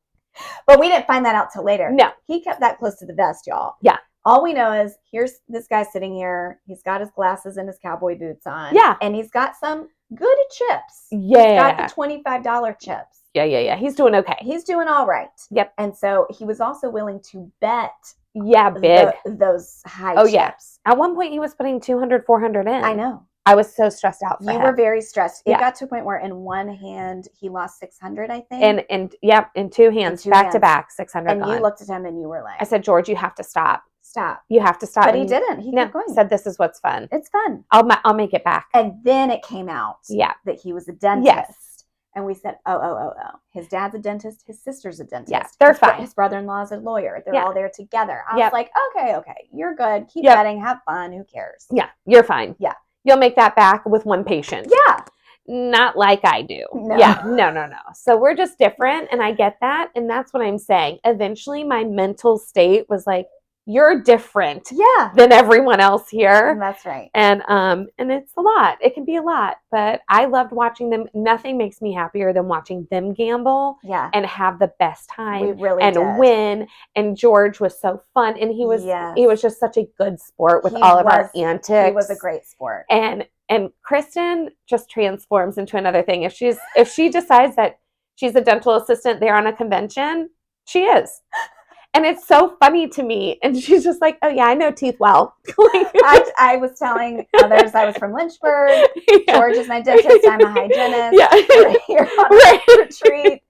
B: But we didn't find that out till later.
A: No.
B: He kept that close to the vest, y'all.
A: Yeah.
B: All we know is here's this guy sitting here. He's got his glasses and his cowboy boots on.
A: Yeah.
B: And he's got some good chips.
A: Yeah.
B: He's got the $25 chips.
A: Yeah. He's doing okay.
B: He's doing all right.
A: Yep.
B: And so he was also willing to bet.
A: Yeah, big.
B: Those high chips.
A: Yeah. At one point, he was putting 200, 400 in.
B: I know.
A: I was so stressed out for him.
B: You were very stressed. It got to a point where in one hand, he lost 600, I think.
A: In 2 hands, back to back, 600
B: And
A: gone.
B: you looked at him and you were like...
A: I said, George, you have to stop.
B: Stop.
A: You have to stop.
B: But he didn't. He kept going.
A: Said, this is what's fun.
B: It's fun.
A: I'll make it back.
B: And then it came out that he was a dentist.
A: Yes.
B: And we said, oh. His dad's a dentist. His sister's a dentist.
A: Yes, they're fine.
B: His brother-in-law's a lawyer. They're all there together. I was like, okay. You're good. Keep betting. Have fun. Who cares?
A: Yeah, you're fine.
B: Yeah.
A: You'll make that back with one patient.
B: Yeah.
A: Not like I do.
B: No.
A: Yeah, no. So we're just different, and I get that, and that's what I'm saying. Eventually, my mental state was like, you're different than everyone else here.
B: That's right.
A: And it's a lot. It can be a lot, but I loved watching them. Nothing makes me happier than watching them gamble and have the best time.
B: We really
A: and
B: did.
A: Win. And George was so fun, and he was just such a good sport with all of our antics.
B: He was a great sport.
A: And Kristin just transforms into another thing. If she decides that she's a dental assistant there on a convention, she is. And it's so funny to me. And she's just like, oh, yeah, I know teeth well.
B: I was telling others I was from Lynchburg. Yeah. George is my dentist. I'm a hygienist.
A: Yeah.
B: We're here on a retreat.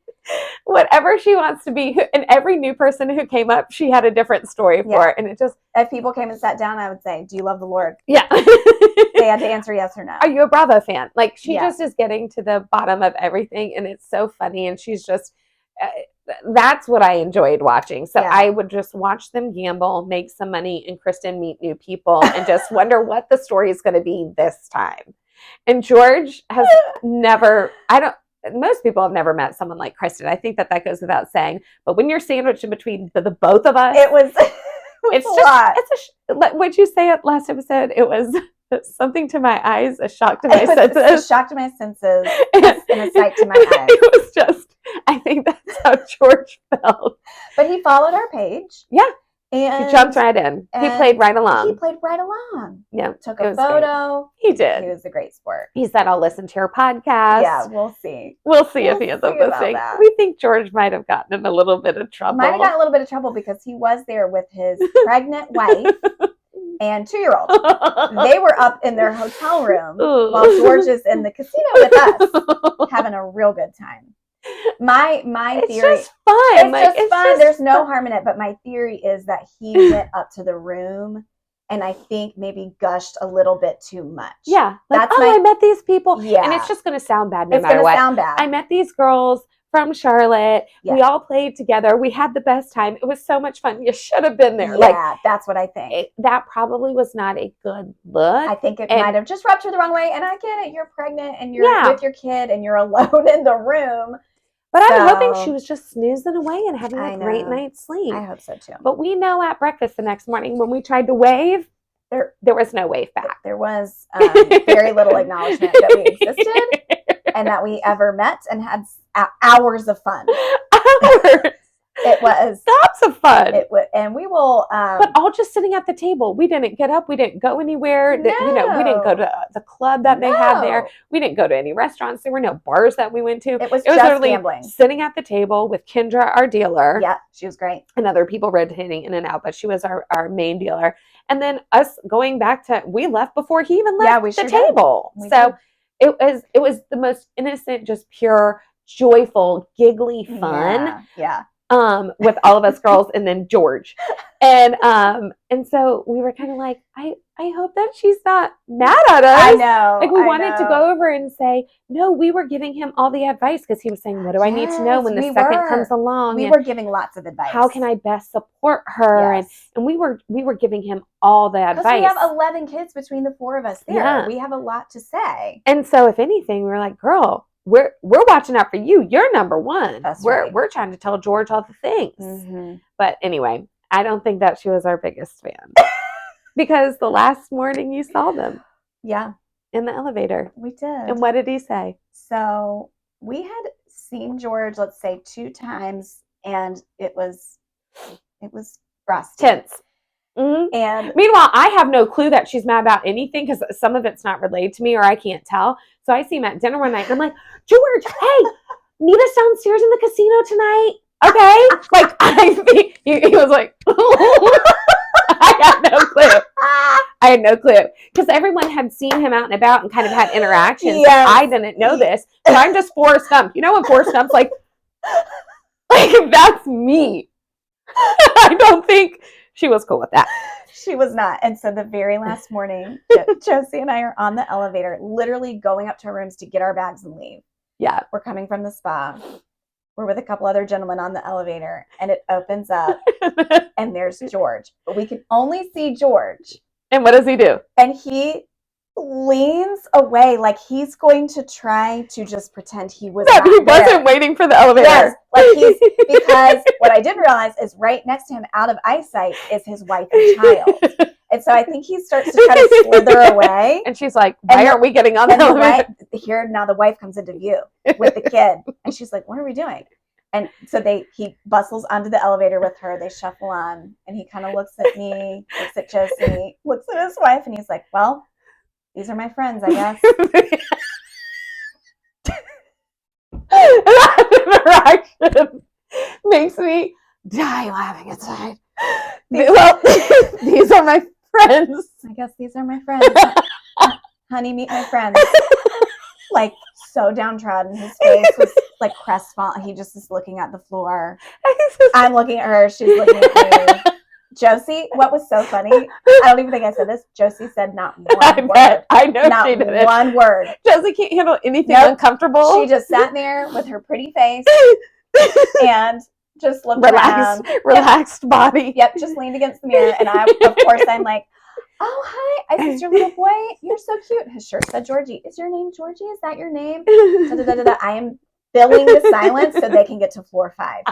A: Whatever she wants to be. And every new person who came up, she had a different story for it. And it just...
B: If people came and sat down, I would say, do you love the Lord?
A: Yeah.
B: They had to answer yes or no.
A: Are you a Bravo fan? Like, she just is getting to the bottom of everything. And it's so funny. And she's just... that's what I enjoyed watching. So I would just watch them gamble, make some money, and Kristin meet new people and just wonder what the story is going to be this time. And George has most people have never met someone like Kristin. I think that goes without saying. But when you're sandwiched in between the both of us,
B: it was a lot.
A: What'd you say at last episode? It was something to my eyes, a shock to my
B: It was
A: senses.
B: a shock to my senses and a sight to my eyes.
A: It was just, I think that's how George felt.
B: But he followed our page.
A: Yeah.
B: And
A: he jumped right in. He played right along.
B: He played right along.
A: Yeah.
B: Took a photo.
A: Great. He did.
B: He was a great sport.
A: He said, I'll listen to your podcast.
B: Yeah, we'll see.
A: We'll see if he ends up listening. We think George might have gotten in a little bit of trouble.
B: Might have gotten a little bit of trouble because he was there with his pregnant wife and 2-year-old. They were up in their hotel room while George is in the casino with us, having a real good time. My theory.
A: It's just fun.
B: It's fun. There's no harm in it. But my theory is that he went up to the room and I think maybe gushed a little bit too much.
A: Yeah. I met these people.
B: Yeah.
A: And it's just going to sound bad no matter what.
B: It's going to sound bad.
A: I met these girls from Charlotte. Yeah. We all played together. We had the best time. It was so much fun. You should have been there.
B: Yeah, that's what I think.
A: That probably was not a good look.
B: I think it might have just rubbed her the wrong way. And I get it. You're pregnant and you're with your kid and you're alone in the room.
A: But I'm hoping she was just snoozing away and having a great night's sleep.
B: I hope so too.
A: But we know at breakfast the next morning when we tried to wave, there was no wave back.
B: There was very little acknowledgement that we existed and that we ever met and had hours of fun.
A: Hours.
B: It was
A: lots of fun.
B: And we will.
A: But all just sitting at the table. We didn't get up. We didn't go anywhere.
B: No.
A: We didn't go to the club that they had there. We didn't go to any restaurants. There were no bars that we went to.
B: It was just
A: literally
B: gambling.
A: Sitting at the table with Kendra, our dealer.
B: Yeah, she was great.
A: And other people rotating in and out, but she was our main dealer. And then us going back to, we left before he even left the table. So it was the most innocent, just pure, joyful, giggly fun.
B: Yeah.
A: With all of us girls and then George. And so we were kind of like, I hope that she's not mad at us.
B: I know.
A: Like we wanted to go over and say, no, we were giving him all the advice because he was saying, what do I need to know when the second comes along?
B: We were giving lots of advice.
A: How can I best support her? Yes. And we were giving him all the advice.
B: Because we have 11 kids between the 4 of us there. Yeah. We have a lot to say.
A: And so if anything, we were like, girl, we're watching out for you. You're number one.
B: That's right.
A: We're trying to tell George all the things.
B: Mm-hmm.
A: But anyway, I don't think that she was our biggest fan. Because the last morning you saw them.
B: Yeah.
A: In the elevator.
B: We did.
A: And what did he say?
B: So we had seen George, let's say 2 times, and it was frosty.
A: Tense. Mm-hmm. And meanwhile, I have no clue that she's mad about anything because some of it's not relayed to me or I can't tell. So I see him at dinner one night and I'm like, George, hey, meet us downstairs in the casino tonight. Okay? Like, I think he was like, I had no clue. I had no clue because everyone had seen him out and about and kind of had interactions. Yes. I didn't know this. So I'm just Forrest Gump. You know when Forrest Gump's like that's me. I don't think she was cool with that.
B: She was not. And so the very last morning, Josie and I are on the elevator, literally going up to our rooms to get our bags and leave.
A: Yeah.
B: We're coming from the spa. We're with a couple other gentlemen on the elevator, and it opens up, and there's George. But we can only see George.
A: And what does he do?
B: And he leans away like he's going to try to just pretend he was not
A: he
B: there.
A: Wasn't waiting for the elevator.
B: Yes, because what I didn't realize is right next to him, out of eyesight, is his wife and child. And so I think he starts to try to slither away.
A: And she's like, why aren't we getting on the elevator?
B: Here, now the wife comes into view with the kid. And she's like, what are we doing? And so he bustles onto the elevator with her. They shuffle on. And he kind of looks at me, looks at Josie, looks at his wife. And he's like, well, these are my friends, I guess.
A: That interaction makes me die laughing inside. Well, these are my friends.
B: I guess these are my friends. Honey, meet my friends. Like, so downtrodden. His face was like crestfallen. He just is looking at the floor. I'm looking at her. She's looking at me. Josie, what was so funny, I don't even think I said this, Josie said not one word.
A: I know
B: not
A: she didn't.
B: One word.
A: Josie can't handle anything uncomfortable.
B: She just sat there with her pretty face and just looked
A: relaxed body.
B: Yep, just leaned against the mirror. And of course, I'm like, oh, hi. I said, your little boy, you're so cute. His shirt said Georgie. Is your name Georgie? Is that your name? I am filling the silence so they can get to floor 5.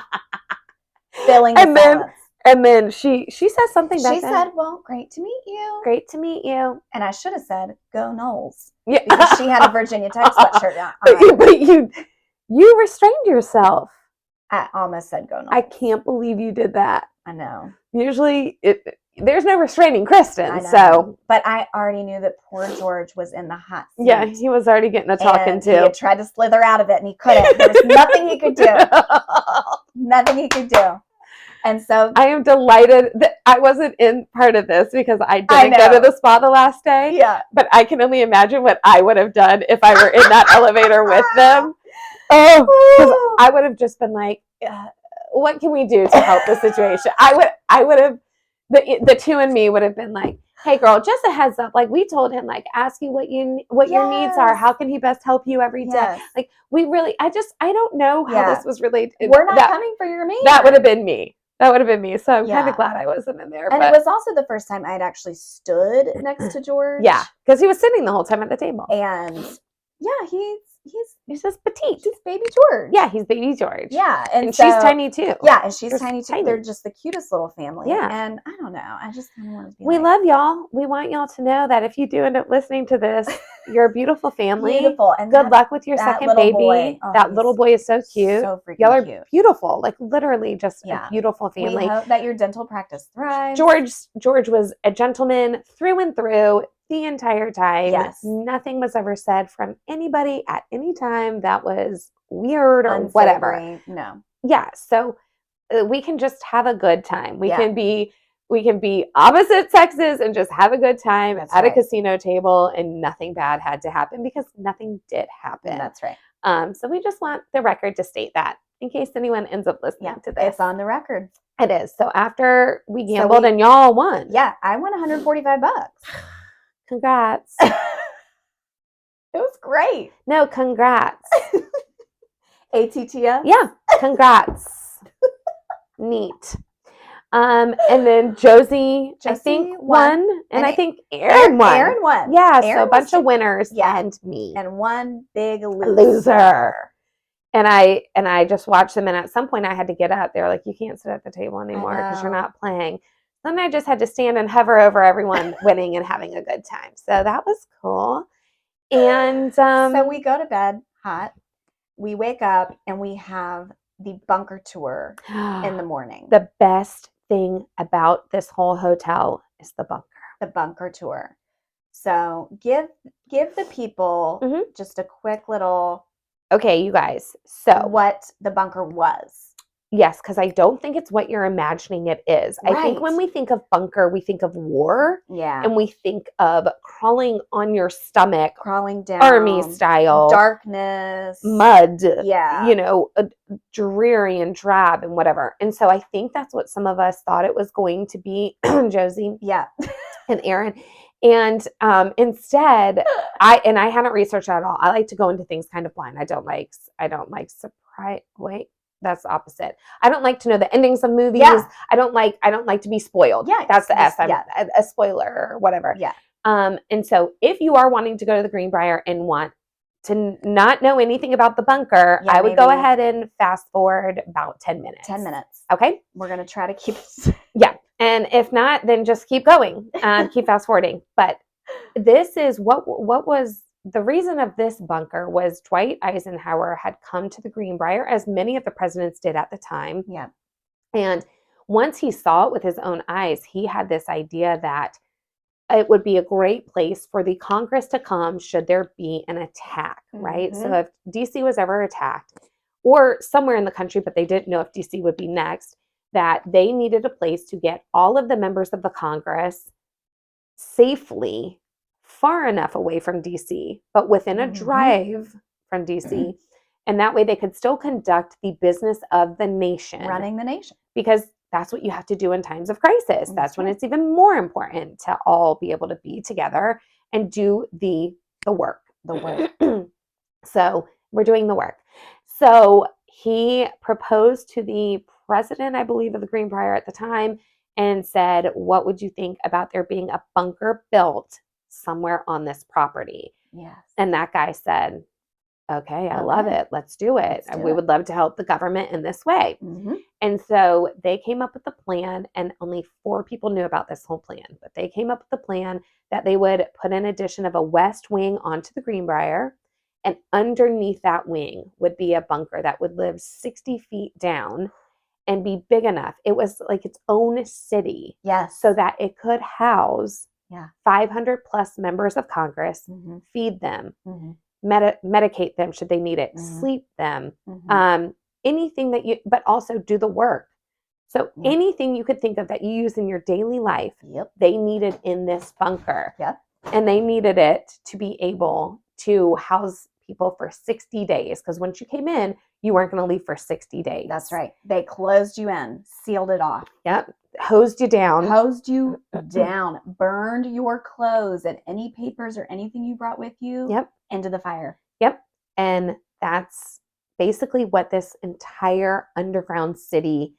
B: Filling the silence.
A: And then she says something back
B: She
A: then.
B: said, well, great to meet you.
A: Great to meet you.
B: And I should have said, go Knowles.
A: Yeah.
B: Because she had a Virginia Tech sweatshirt on.
A: But you restrained yourself.
B: I almost said go Knowles.
A: I can't believe you did that.
B: I know.
A: Usually there's no restraining Kristin.
B: I know.
A: So.
B: But I already knew that poor George was in the hot seat.
A: Yeah, he was already getting a talking to.
B: He had tried to slither out of it and he couldn't. There was nothing he could do. Nothing he could do. And so
A: I am delighted that I wasn't in part of this because I didn't go to the spa the last day.
B: Yeah.
A: But I can only imagine what I would have done if I were in that elevator with them. Oh, because I would have just been like, what can we do to help the situation? I would have, the two and me would have been like, hey girl, just a heads up. Like we told him, like, ask you what your needs are. How can he best help you every day?
B: Yes.
A: Like we really, I don't know how this was related.
B: We're not coming for your man.
A: That would have been me. So I'm kind of glad I wasn't in there.
B: And it was also the first time I'd actually stood next to George.
A: Yeah, because he was sitting the whole time at the table.
B: And yeah, he's just petite. He's baby George.
A: Yeah, he's baby George.
B: Yeah,
A: and she's tiny too.
B: Yeah, and she's tiny too. They're just the cutest little family.
A: Yeah,
B: and I don't know. I just kind of want to be.
A: We love y'all. We want y'all to know that if you do end up listening to this, you're a beautiful family.
B: Beautiful, and
A: good luck with your second baby.
B: Boy. Oh,
A: that little boy is so cute.
B: So freaking
A: y'all are
B: cute.
A: Beautiful. Like literally, just a beautiful family.
B: We hope that your dental practice thrives.
A: George was a gentleman through and through. The entire time.
B: Yes.
A: Nothing was ever said from anybody at any time that was weird or
B: unsavory.
A: Whatever.
B: No.
A: Yeah. So we can just have a good time. We can be opposite sexes and just have a good time at a casino table, and nothing bad had to happen because nothing did happen.
B: That's right.
A: So we just want the record to state that in case anyone ends up listening to this.
B: It's on the record.
A: It is. So after we gambled and y'all won.
B: Yeah, I won $145.
A: Congrats.
B: It was great.
A: No, congrats.
B: ATTF?
A: Yeah, congrats. Neat. And then Josie I think won. And I think Aaron won.
B: Aaron won.
A: Yeah, so a bunch of winners and me.
B: And one big loser.
A: And I just watched them, and at some point I had to get up. They were like, you can't sit at the table anymore because you're not playing. Then I just had to stand and hover over everyone winning and having a good time. So that was cool. And
B: so we go to bed hot. We wake up and we have the bunker tour in the morning.
A: The best thing about this whole hotel is the bunker.
B: The bunker tour. So give the people just a quick little.
A: Okay, you guys. So
B: what the bunker was.
A: Yes, because I don't think it's what you're imagining it is. Right. I think when we think of bunker, we think of war.
B: Yeah.
A: And we think of crawling on your stomach.
B: Crawling down.
A: Army style.
B: Darkness.
A: Mud.
B: Yeah.
A: Dreary and drab and whatever. And so I think that's what some of us thought it was going to be, Josie.
B: Yeah.
A: And Aaron. And instead, I hadn't researched at all. I like to go into things kind of blind. I don't like surprise. Wait. That's the opposite. I don't like to know the endings of movies. Yeah. I don't like to be spoiled. Yeah, that's the S. I'm a spoiler or whatever.
B: Yeah.
A: And so if you are wanting to go to the Greenbrier and want to not know anything about the bunker, I would go ahead and fast forward about 10 minutes.
B: 10 minutes.
A: Okay.
B: We're gonna try to keep it.
A: Yeah. And if not, then just keep going. Keep fast forwarding. But this is what was. The reason of this bunker was Dwight Eisenhower had come to the Greenbrier, as many of the presidents did at the time.
B: Yeah.
A: And once he saw it with his own eyes, he had this idea that it would be a great place for the Congress to come should there be an attack, right? So if DC was ever attacked, or somewhere in the country, but they didn't know if DC would be next, that they needed a place to get all of the members of the Congress safely far enough away from DC, but within a drive from DC. And that way they could still conduct the business of the nation.
B: Running the nation.
A: Because that's what you have to do in times of crisis. That's when it's even more important to all be able to be together and do the work.
B: The work.
A: So we're doing the work. So he proposed to the president, I believe, of the Greenbrier at the time and said, what would you think about there being a bunker built somewhere on this property?
B: Yes.
A: And that guy said, okay, I love it. Let's do it.
B: Let's do
A: We
B: it.
A: would love to help the government in this way.
B: Mm-hmm.
A: And so they came up with a plan, and only 4 people knew about this whole plan, but they came up with a plan that they would put an addition of a west wing onto the Greenbrier, and underneath that wing would be a bunker that would live 60 feet down and be big enough. It was like its own city.
B: Yes.
A: So that it could house 500 plus members of Congress, feed them, medicate them should they need it, sleep them, anything that you, but also do the work. So anything you could think of that you use in your daily life, they needed in this bunker. And they needed it to be able to house people for 60 days. Because once you came in, you weren't going to leave for 60 days.
B: That's right. They closed you in, sealed it off.
A: Hosed you down.
B: Burned your clothes and any papers or anything you brought with you into the fire.
A: And that's basically what this entire underground city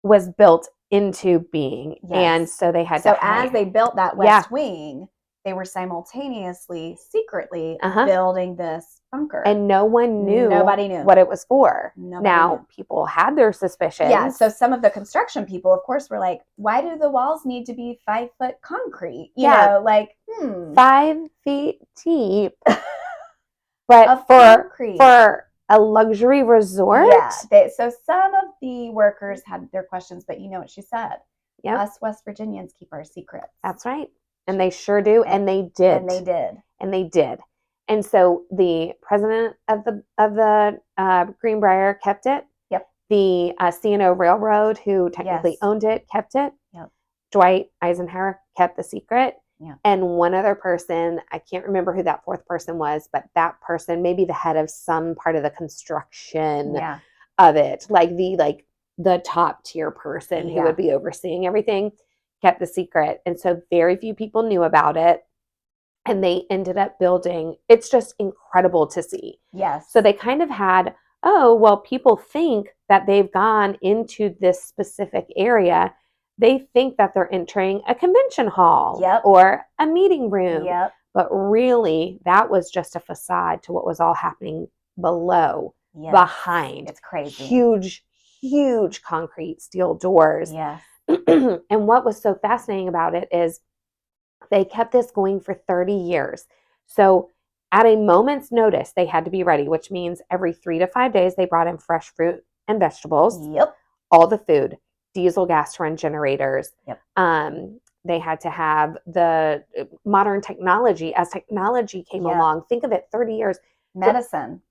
A: was built into being. And so they had
B: as they built that west wing, they were simultaneously, secretly building this bunker.
A: And nobody knew what it was for. People had their suspicions.
B: Yeah, so some of the construction people, of course, were like, why do the walls need to be 5-foot concrete? You know, like,
A: 5 feet deep. But for a luxury resort?
B: So some of the workers had their questions, but you know what she said? Us West Virginians keep our secrets.
A: That's right. And they sure do. And they did. And so the president of the Greenbrier kept it. The C&O Railroad, who technically owned it, kept it. Dwight Eisenhower kept the secret. And one other person, I can't remember who that 4th person was, but that person, maybe the head of some part of the construction of it, like the top tier person who would be overseeing everything, kept the secret. And so very few people knew about it. And they ended up building, it's just incredible to see. So they kind of had, people think that they've gone into this specific area. They think that they're entering a convention hall or a meeting room. But really, that was just a facade to what was all happening below, behind.
B: It's crazy.
A: Huge concrete steel doors. And what was so fascinating about it is they kept this going for 30 years. So at a moment's notice, they had to be ready, which means every 3 to 5 days, they brought in fresh fruit and vegetables, all the food, diesel gas to run generators. They had to have the modern technology. As technology came along, think of it, 30 years.
B: Medicine.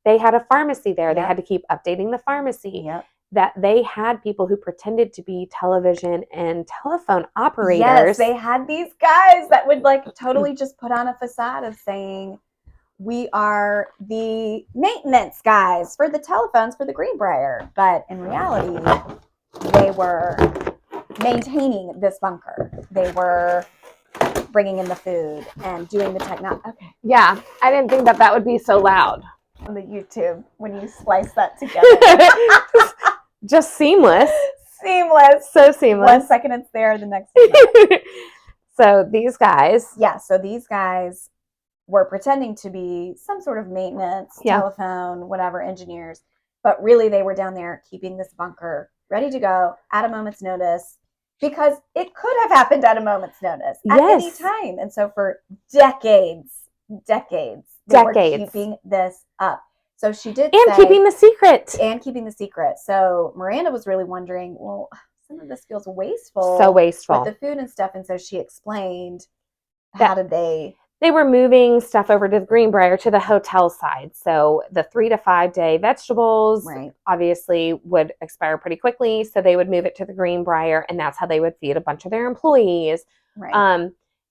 A: They had a pharmacy there. They had to keep updating the pharmacy. That they had people who pretended to be television and telephone operators.
B: They had these guys that would totally just put on a facade of saying, we are the maintenance guys for the telephones for the Greenbrier. But in reality, they were maintaining this bunker. They were bringing in the food and doing the technology.
A: I didn't think that would be so loud.
B: On the YouTube, when you slice that together.
A: Just seamless. So seamless.
B: 1 second it's there, the next second.
A: So these guys.
B: So these guys were pretending to be some sort of maintenance, telephone, whatever, engineers. But really they were down there keeping this bunker ready to go at a moment's notice, because it could have happened at a moment's notice at any time. And so for decades, they were keeping this up. So she did
A: keeping the secret.
B: So Miranda was really wondering, well, some of this feels wasteful.
A: So wasteful.
B: With the food and stuff. And so she explained how did they
A: were moving stuff over to the Greenbrier, to the hotel side. So the 3 to 5 day vegetables obviously would expire pretty quickly. So they would move it to the Greenbrier, and that's how they would feed a bunch of their employees.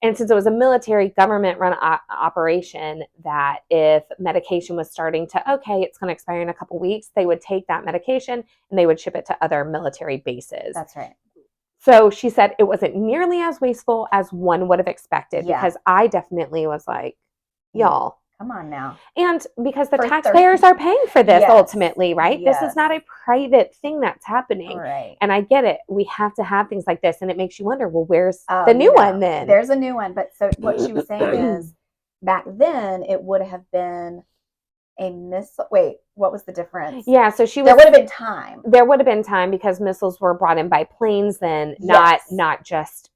A: And since it was a military government-run operation, that if medication was starting to, it's going to expire in a couple weeks, they would take that medication and they would ship it to other military bases.
B: That's right.
A: So she said it wasn't nearly as wasteful as one would have expected, because I definitely was like, y'all.
B: Come on now.
A: And because the taxpayers are paying for this ultimately, right? This is not a private thing that's happening. And I get it. We have to have things like this. And it makes you wonder, well, where's the new one then?
B: There's a new one. But so what she was saying is, back then it would have been a missile. Wait, what was the difference?
A: Yeah, so
B: there would have been time.
A: There would have been time because missiles were brought in by planes then, not just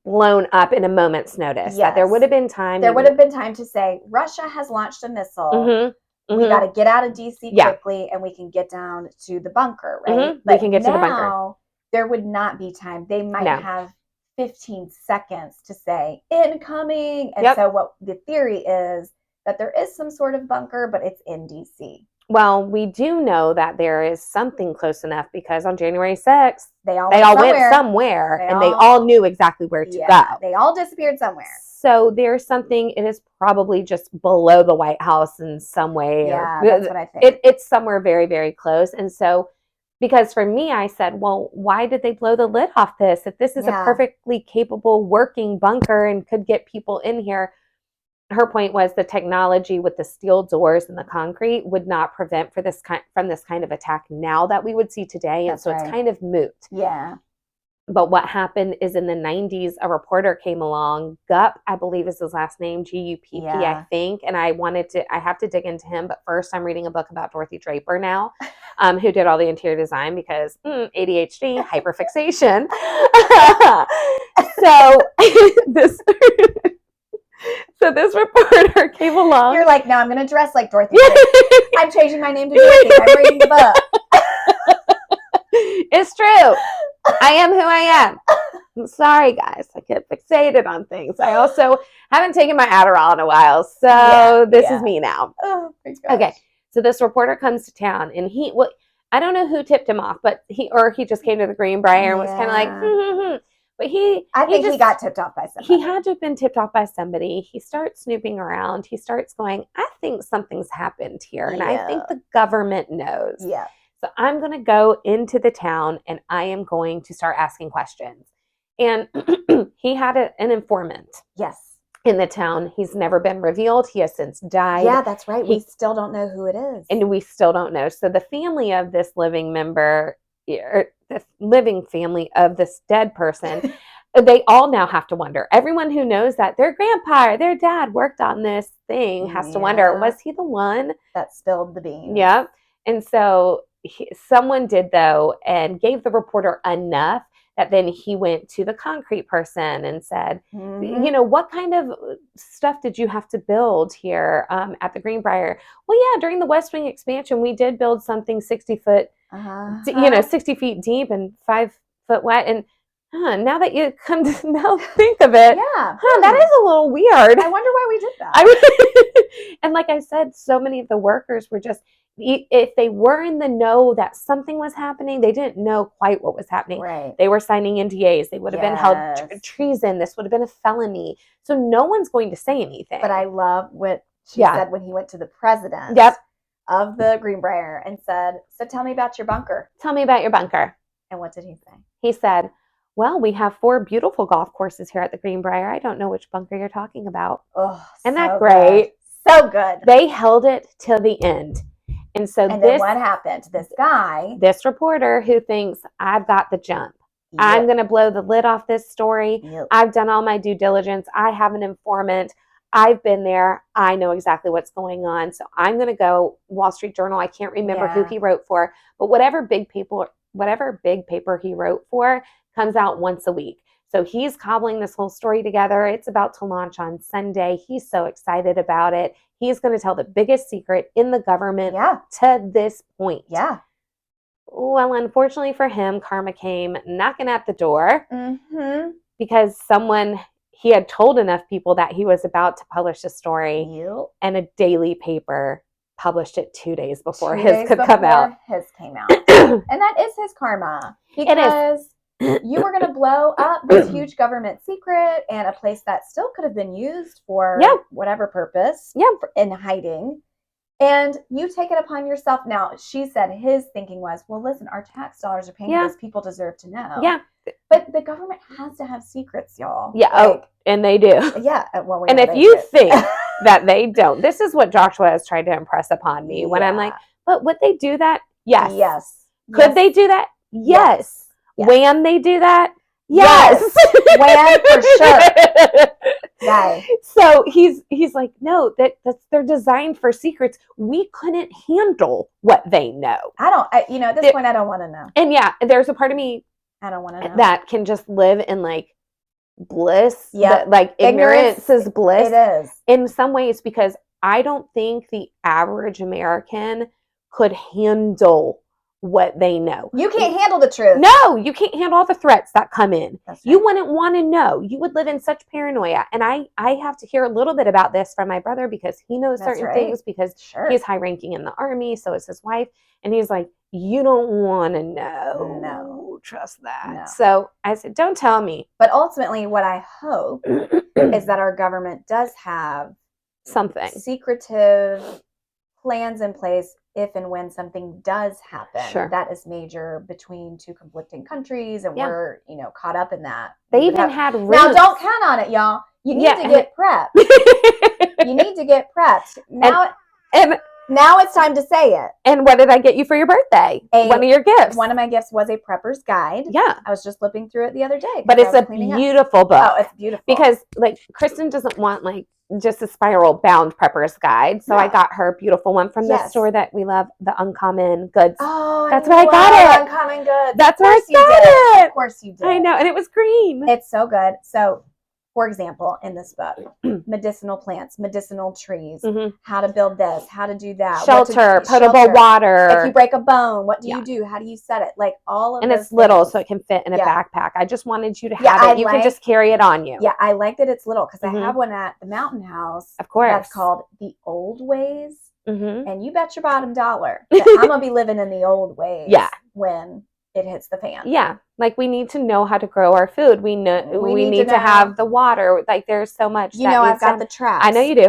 A: blown up in a moment's notice. That there would have been time.
B: There would have been time to say, Russia has launched a missile. We got to get out of DC quickly, and we can get down to the bunker, right? But
A: we can get to the bunker.
B: There would not be time. They might have 15 seconds to say incoming. And so what the theory is that there is some sort of bunker, but it's in DC.
A: Well, we do know that there is something close enough because on January 6th, they all went somewhere and they all knew exactly where to go.
B: They all disappeared somewhere.
A: So there's something, it is probably just below the White House in some way.
B: Yeah, that's what I think.
A: It's somewhere very, very close. And so, because for me, I said, well, why did they blow the lid off this? If this is a perfectly capable working bunker and could get people in here. Her point was the technology with the steel doors and the concrete would not prevent from this kind of attack now that we would see today. And so it's kind of moot.
B: Yeah.
A: But what happened is in the 90s, a reporter came along, Gupp, I believe is his last name, G-U-P-P, I think. And I have to dig into him. But first, I'm reading a book about Dorothy Draper now, who did all the interior design because ADHD, hyperfixation. So this reporter came along.
B: You're like, no, I'm going to dress like Dorothy. I'm changing my name to Dorothy. I'm reading the book.
A: It's true. I am who I am. I'm sorry, guys. I get fixated on things. I also haven't taken my Adderall in a while, so this is me now.
B: Oh, my gosh.
A: Okay, so this reporter comes to town, and I don't know who tipped him off, but he just came to the Greenbrier and was kind of like, But
B: I think he got tipped off by somebody.
A: He had to have been tipped off by somebody. He starts snooping around. He starts going, I think something's happened here, and I think the government knows.
B: Yeah.
A: So I'm going to go into the town, and I am going to start asking questions. And he had an informant.
B: Yes.
A: In the town. He's never been revealed. He has since died.
B: Yeah, that's right. We still don't know who it is.
A: And we still don't know. So the family of this living member, or the living family of this dead person, they all now have to wonder. Everyone who knows that their grandpa or their dad worked on this thing has to wonder, was he the one
B: that spilled the beans?
A: Yeah. And so someone did, though, and gave the reporter enough that then he went to the concrete person and said, what kind of stuff did you have to build here at the Greenbrier? Well, yeah, during the West Wing expansion, we did build something 60 foot, 60 feet deep and 5 foot wide. And now that you come to now think of it, that is a little weird.
B: I wonder why we did that.
A: And like I said, so many of the workers were just, if they were in the know that something was happening, they didn't know quite what was happening.
B: Right.
A: They were signing NDAs. They would have been held treason. This would have been a felony. So no one's going to say anything.
B: But I love what she said when he went to the president of the Greenbrier and said, so tell me about your bunker.
A: Tell me about your bunker.
B: And what did he say?
A: He said, well, we have 4 beautiful golf courses here at the Greenbrier. I don't know which bunker you're talking about.
B: Oh,
A: Isn't that great?
B: Good. So good.
A: They held it till the end. And so
B: then what happened? This
A: reporter who thinks, I've got the jump. Yep. I'm going to blow the lid off this story. Yep. I've done all my due diligence. I have an informant. I've been there. I know exactly what's going on. So I'm going to go Wall Street Journal. I can't remember who he wrote for, but whatever big paper he wrote for comes out once a week. So he's cobbling this whole story together. It's about to launch on Sunday. He's so excited about it. He's going to tell the biggest secret in the government to this point.
B: Yeah.
A: Well, unfortunately for him, karma came knocking at the door because he had told enough people that he was about to publish a story, and a daily paper published it 2 days before his could come out.
B: His came out. And that is his karma. Because you were going to blow up this huge government secret and a place that still could have been used for whatever purpose in hiding. And you take it upon yourself. Now, she said his thinking was, well, listen, our tax dollars are paying for this. People deserve to know.
A: Yeah.
B: But the government has to have secrets, y'all.
A: Yeah. And they do.
B: Yeah. Well,
A: and if you think that they don't, this is what Joshua has tried to impress upon me when I'm like, but would they do that? Yes.
B: Yes.
A: Could they do that? Yes. When they do that? Yes.
B: When, for sure. Guy.
A: So he's like, no, they're designed for secrets. We couldn't handle what they know.
B: At this point, I don't want to know.
A: And yeah, there's a part of me
B: I don't want to know
A: that can just live in like bliss.
B: Yeah,
A: like ignorance is bliss.
B: It is
A: in some ways, because I don't think the average American could handle what they know.
B: You can't handle the truth.
A: No, you can't handle all the threats that come in.
B: That's right.
A: You wouldn't want to know. You would live in such paranoia. And I have to hear a little bit about this from my brother because he knows certain things because he's high ranking in the Army. So is his wife. And he's like, you don't want to know.
B: No.
A: Trust that.
B: No.
A: So I said, don't tell me.
B: But ultimately, what I hope is that our government does have
A: something
B: secretive plans in place if and when something does happen that is major between two conflicting countries, and we're caught up in that.
A: They even had routes.
B: Now don't count on it, y'all. You need to get prepped. You need to get prepped now.
A: And
B: now it's time to say it.
A: And what did I get you for your birthday? One of your gifts.
B: One of my gifts was a prepper's guide.
A: Yeah.
B: I was just flipping through it the other day.
A: But it's a beautiful book.
B: Oh, it's beautiful.
A: Because like Kristin doesn't want like just a spiral bound prepper's guide. So I got her a beautiful one from the store that we love, the Uncommon Goods.
B: Oh,
A: that's where I got it.
B: Uncommon Goods.
A: That's where I got it.
B: Of course you did.
A: I know. And it was green.
B: It's so good. So, for example, in this book, medicinal plants, medicinal trees, how to build this, how to do that.
A: Shelter, potable water.
B: If you break a bone, what do you do? How do you set it? Like all of
A: and it's little, so it can fit in a backpack. I just wanted you to have it. You can just carry it on you.
B: Yeah, I like that it's little because I have one at the Mountain House.
A: Of course.
B: That's called The Old Ways. And you bet your bottom dollar that I'm going to be living in the old ways when it hits the fan.
A: Yeah. Like we need to know how to grow our food. We need to have the water. Like there's so much.
B: I've got the traps.
A: I know you do.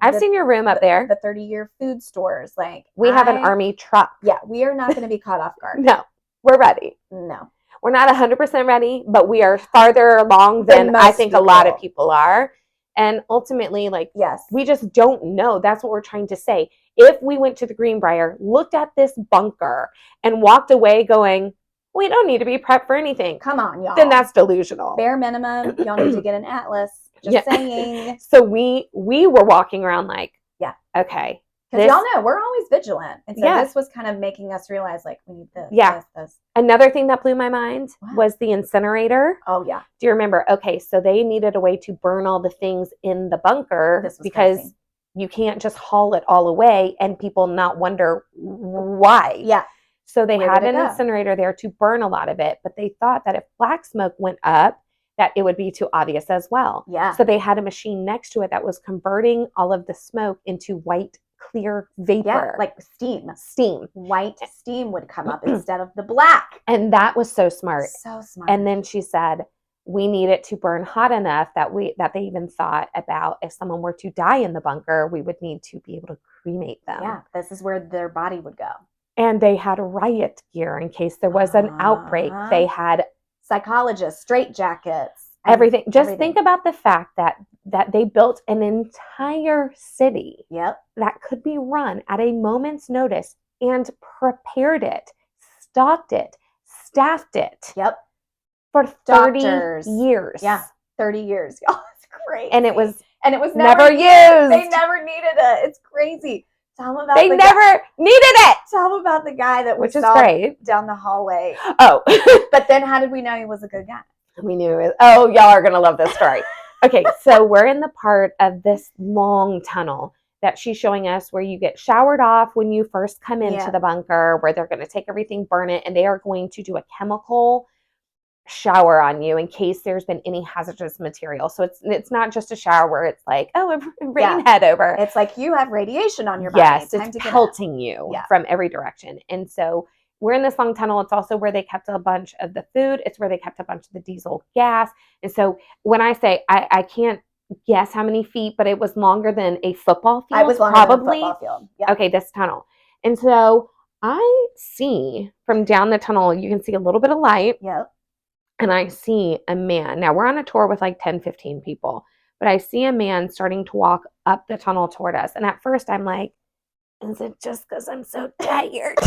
A: I've seen your room up there.
B: The 30-year food stores. Like
A: we have an Army truck.
B: Yeah. We are not going to be caught off guard.
A: No, we're ready.
B: No,
A: we're not 100% ready, but we are farther along than I think a lot of people are. And ultimately, like, we just don't know. That's what we're trying to say. If we went to the Greenbrier, looked at this bunker, and walked away going, we don't need to be prepped for anything.
B: Come on, y'all.
A: Then that's delusional.
B: Bare minimum, y'all need to get an atlas. Just saying.
A: So we were walking around like, okay.
B: Because y'all know, we're always vigilant. And so this was kind of making us realize, like, we need this, this.
A: Another thing that blew my mind was the incinerator.
B: Oh, yeah.
A: Do you remember? Okay, so they needed a way to burn all the things in the bunker because you can't just haul it all away and people not wonder why.
B: Yeah.
A: So they had an incinerator there to burn a lot of it, but they thought that if black smoke went up, that it would be too obvious as well.
B: Yeah.
A: So they had a machine next to it that was converting all of the smoke into white clear vapor.
B: Yeah, like steam. White steam would come up instead of the black.
A: And that was so smart.
B: So smart.
A: And then she said, we need it to burn hot enough that they even thought about if someone were to die in the bunker, we would need to be able to cremate them.
B: Yeah, this is where their body would go.
A: And they had riot gear in case there was an outbreak. They had
B: psychologists, straitjackets.
A: Everything. Just think about the fact that they built an entire city that could be run at a moment's notice and prepared it, stocked it, staffed it. For 30 years.
B: Yeah, 30 years. Oh, it's crazy.
A: And it was
B: never used. They never needed it. It's crazy. Tell them about
A: they never needed it.
B: Tell them about the guy that
A: which is great
B: down the hallway.
A: Oh,
B: but then how did we know he was a good guy?
A: We knew it. Oh, y'all are gonna love this story. Okay, so we're in the part of this long tunnel that she's showing us where you get showered off when you first come into the bunker, where they're going to take everything, burn it, and they are going to do a chemical shower on you in case there's been any hazardous material. So it's not just a shower where it's like, oh, it rain head over.
B: It's like you have radiation on your body.
A: Yes, it's pelting you from every direction. And so we're in this long tunnel. It's also where they kept a bunch of the food. It's where they kept a bunch of the diesel gas. And so when I say I can't guess how many feet, but it was longer than a football field.
B: I was longer
A: probably.
B: than a football field. Yeah.
A: Okay, this tunnel. And so I see from down the tunnel, you can see a little bit of light.
B: Yep.
A: And I see a man. Now, we're on a tour with like 10, 15 people. But I see a man starting to walk up the tunnel toward us. And at first, I'm like, is it just because I'm so tired?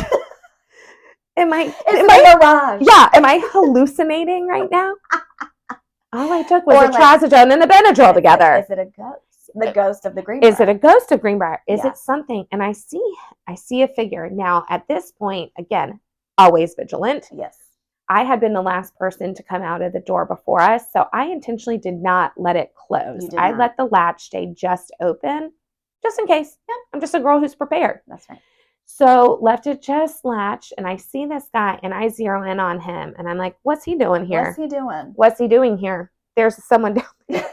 A: Am I mirage? Yeah. Am I hallucinating right now? All I took was
B: Or
A: a trazodone and a Benadryl together.
B: Is it a ghost? The ghost of the Greenbrier.
A: Is it a ghost of Greenbrier? Is it something? And I see a figure. Now, at this point, again, always vigilant.
B: Yes.
A: I had been the last person to come out of the door before us, so I intentionally did not let it close. I let the latch stay just open, just in case. Yeah, I'm just a girl who's prepared.
B: That's right.
A: So left it just latched, and I see this guy, and I zero in on him, and I'm like, what's he doing here? What's he doing here? There's someone down there.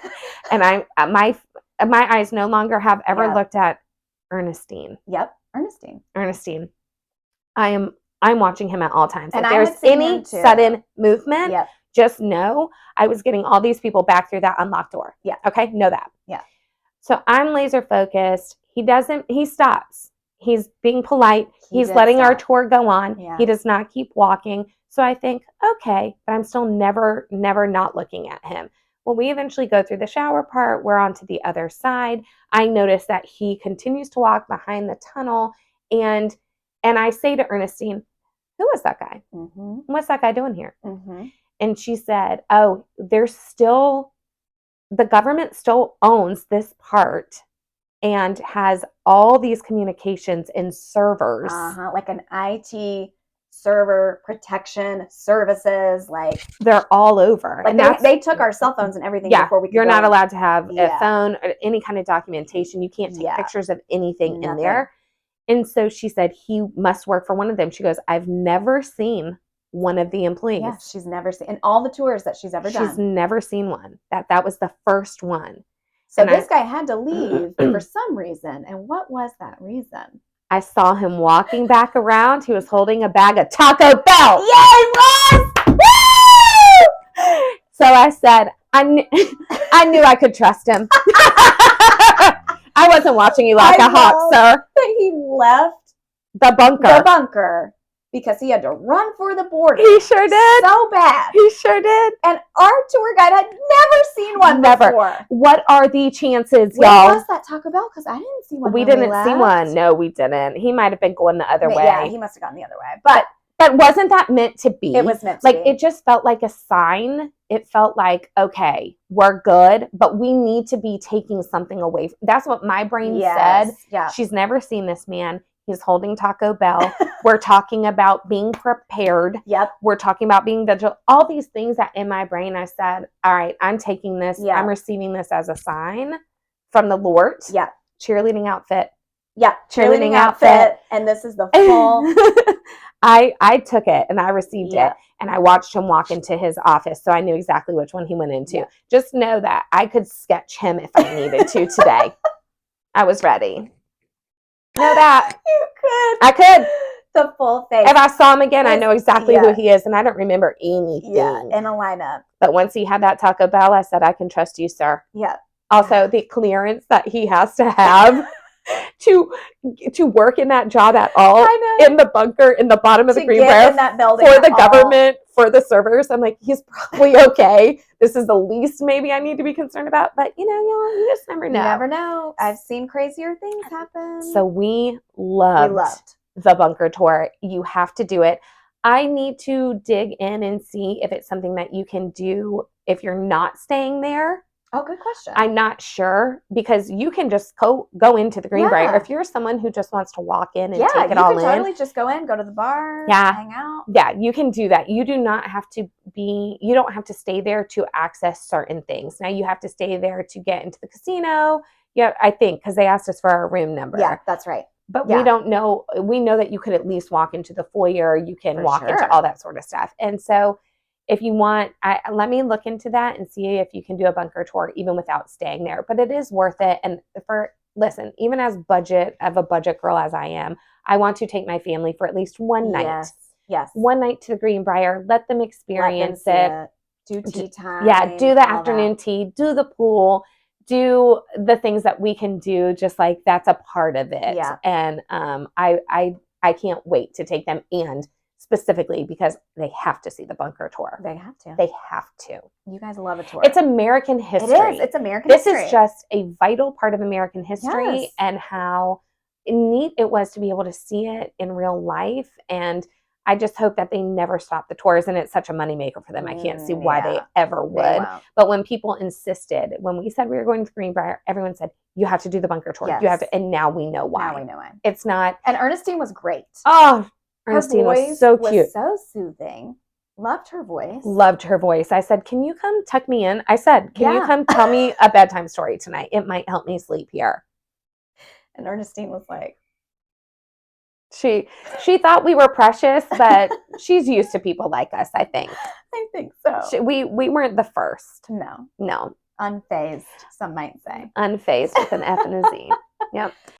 A: And my eyes no longer have ever looked at Ernestine.
B: Yep,
A: Ernestine. I'm watching him at all times.
B: And
A: if there's any sudden movement, just know I was getting all these people back through that unlocked door.
B: Yeah.
A: Okay, know that.
B: Yeah.
A: So I'm laser focused. He stops. He's being polite. He's letting our tour go on. Yeah. He does not keep walking. So I think, okay, but I'm still never not looking at him. When we eventually go through the shower part, we're on to the other side. I notice that he continues to walk behind the tunnel, and I say to Ernestine, who was that guy? Mm-hmm. What's that guy doing here? Mm-hmm. And she said, oh, the government still owns this part and has all these communications in servers.
B: Like an IT server protection services, like
A: they're all over.
B: Like and they took our cell phones and everything before we could
A: You're not allowed to have a phone or any kind of documentation. You can't take pictures of anything in there. And so she said, he must work for one of them. She goes, I've never seen one of the employees.
B: Yeah, she's never seen, in all the tours that she's ever done.
A: She's never seen one. That was the first one.
B: So this guy had to leave for some reason. And what was that reason?
A: I saw him walking back around. He was holding a bag of Taco Bell.
B: Yeah, he was!
A: Woo! So I said, I knew I could trust him. I wasn't watching you like a hawk, sir.
B: He left
A: the bunker
B: because he had to run for the border.
A: He sure did.
B: So bad.
A: He sure did.
B: And our tour guide had never seen one before.
A: What are the chances,
B: Where
A: y'all?
B: Where was that Taco Bell? Because I didn't see one.
A: We didn't see one. No, we didn't. He might have been going the other way.
B: Yeah, he must have gone the other way. But
A: wasn't that meant to be?
B: It was meant to be.
A: Like, it just felt like a sign. It felt like, okay, we're good, but we need to be taking something away. That's what my brain said.
B: Yeah.
A: She's never seen this man. He's holding Taco Bell. We're talking about being prepared.
B: Yep.
A: We're talking about being vigilant. All these things that in my brain I said, all right, I'm taking this. Yeah. I'm receiving this as a sign from the Lord.
B: Yeah.
A: Cheerleading outfit.
B: Yeah. Cheerleading outfit. And this is the full.
A: I took it and I received it, and I watched him walk into his office, so I knew exactly which one he went into. Yeah. Just know that I could sketch him if I needed to today. I was ready. Know that.
B: You could.
A: I could.
B: The full face.
A: If I saw him again, I know exactly who he is, and I don't remember anything.
B: Yeah, in a lineup.
A: But once he had that Taco Bell, I said, I can trust you, sir.
B: Yeah.
A: Also, the clearance that he has to have to work in that job at all, in the bunker, in the bottom of the Greenbrier,
B: in that building
A: for the government, for the servers. I'm like, he's probably okay. This is the least maybe I need to be concerned about. But, y'all, you just never know.
B: You never know. I've seen crazier things happen.
A: So we loved the bunker tour. You have to do it. I need to dig in and see if it's something that you can do if you're not staying there.
B: Oh, good question.
A: I'm not sure, because you can just go into the Greenbrier. Yeah. If you're someone who just wants to walk in and take it all in.
B: Yeah, you can totally just go in, go to the bar, hang out.
A: Yeah, you can do that. You don't have to stay there to access certain things. Now you have to stay there to get into the casino. Yeah, I think, because they asked us for our room number.
B: Yeah, that's right.
A: But we don't know. We know that you could at least walk into the foyer. You can walk into all that sort of stuff. And so if you want, let me look into that and see if you can do a bunker tour even without staying there. But it is worth it. And listen, even as a budget girl as I am, I want to take my family for at least one night.
B: Yes.
A: One night to the Greenbrier. Let them experience it.
B: Do tea time.
A: Yeah, do the afternoon tea. Do the pool. Do the things that we can do. Just like that's a part of it.
B: Yeah.
A: And I can't wait to take them, and specifically because they have to see the bunker tour.
B: They have to.
A: They have to.
B: You guys love a tour.
A: It's American history.
B: It is. It's American history.
A: This is just a vital part of American history, and how neat it was to be able to see it in real life. And I just hope that they never stop the tours, and it's such a moneymaker for them. I can't see why they ever would. But when people insisted, when we said we were going to Greenbrier, everyone said, you have to do the bunker tour.
B: Yes.
A: You have to, and now we know why.
B: Now we know why.
A: It's not.
B: And Ernestine was great.
A: Oh, Ernestine was so cute.
B: Was so soothing. Loved her voice.
A: Loved her voice. I said, can you come tuck me in? I said, can you come tell me a bedtime story tonight? It might help me sleep here.
B: And Ernestine was like,
A: she thought we were precious, but she's used to people like us, I think.
B: I think so.
A: We weren't the first.
B: No. Unfazed, some might say.
A: Unfazed with an F and a Z. Yep.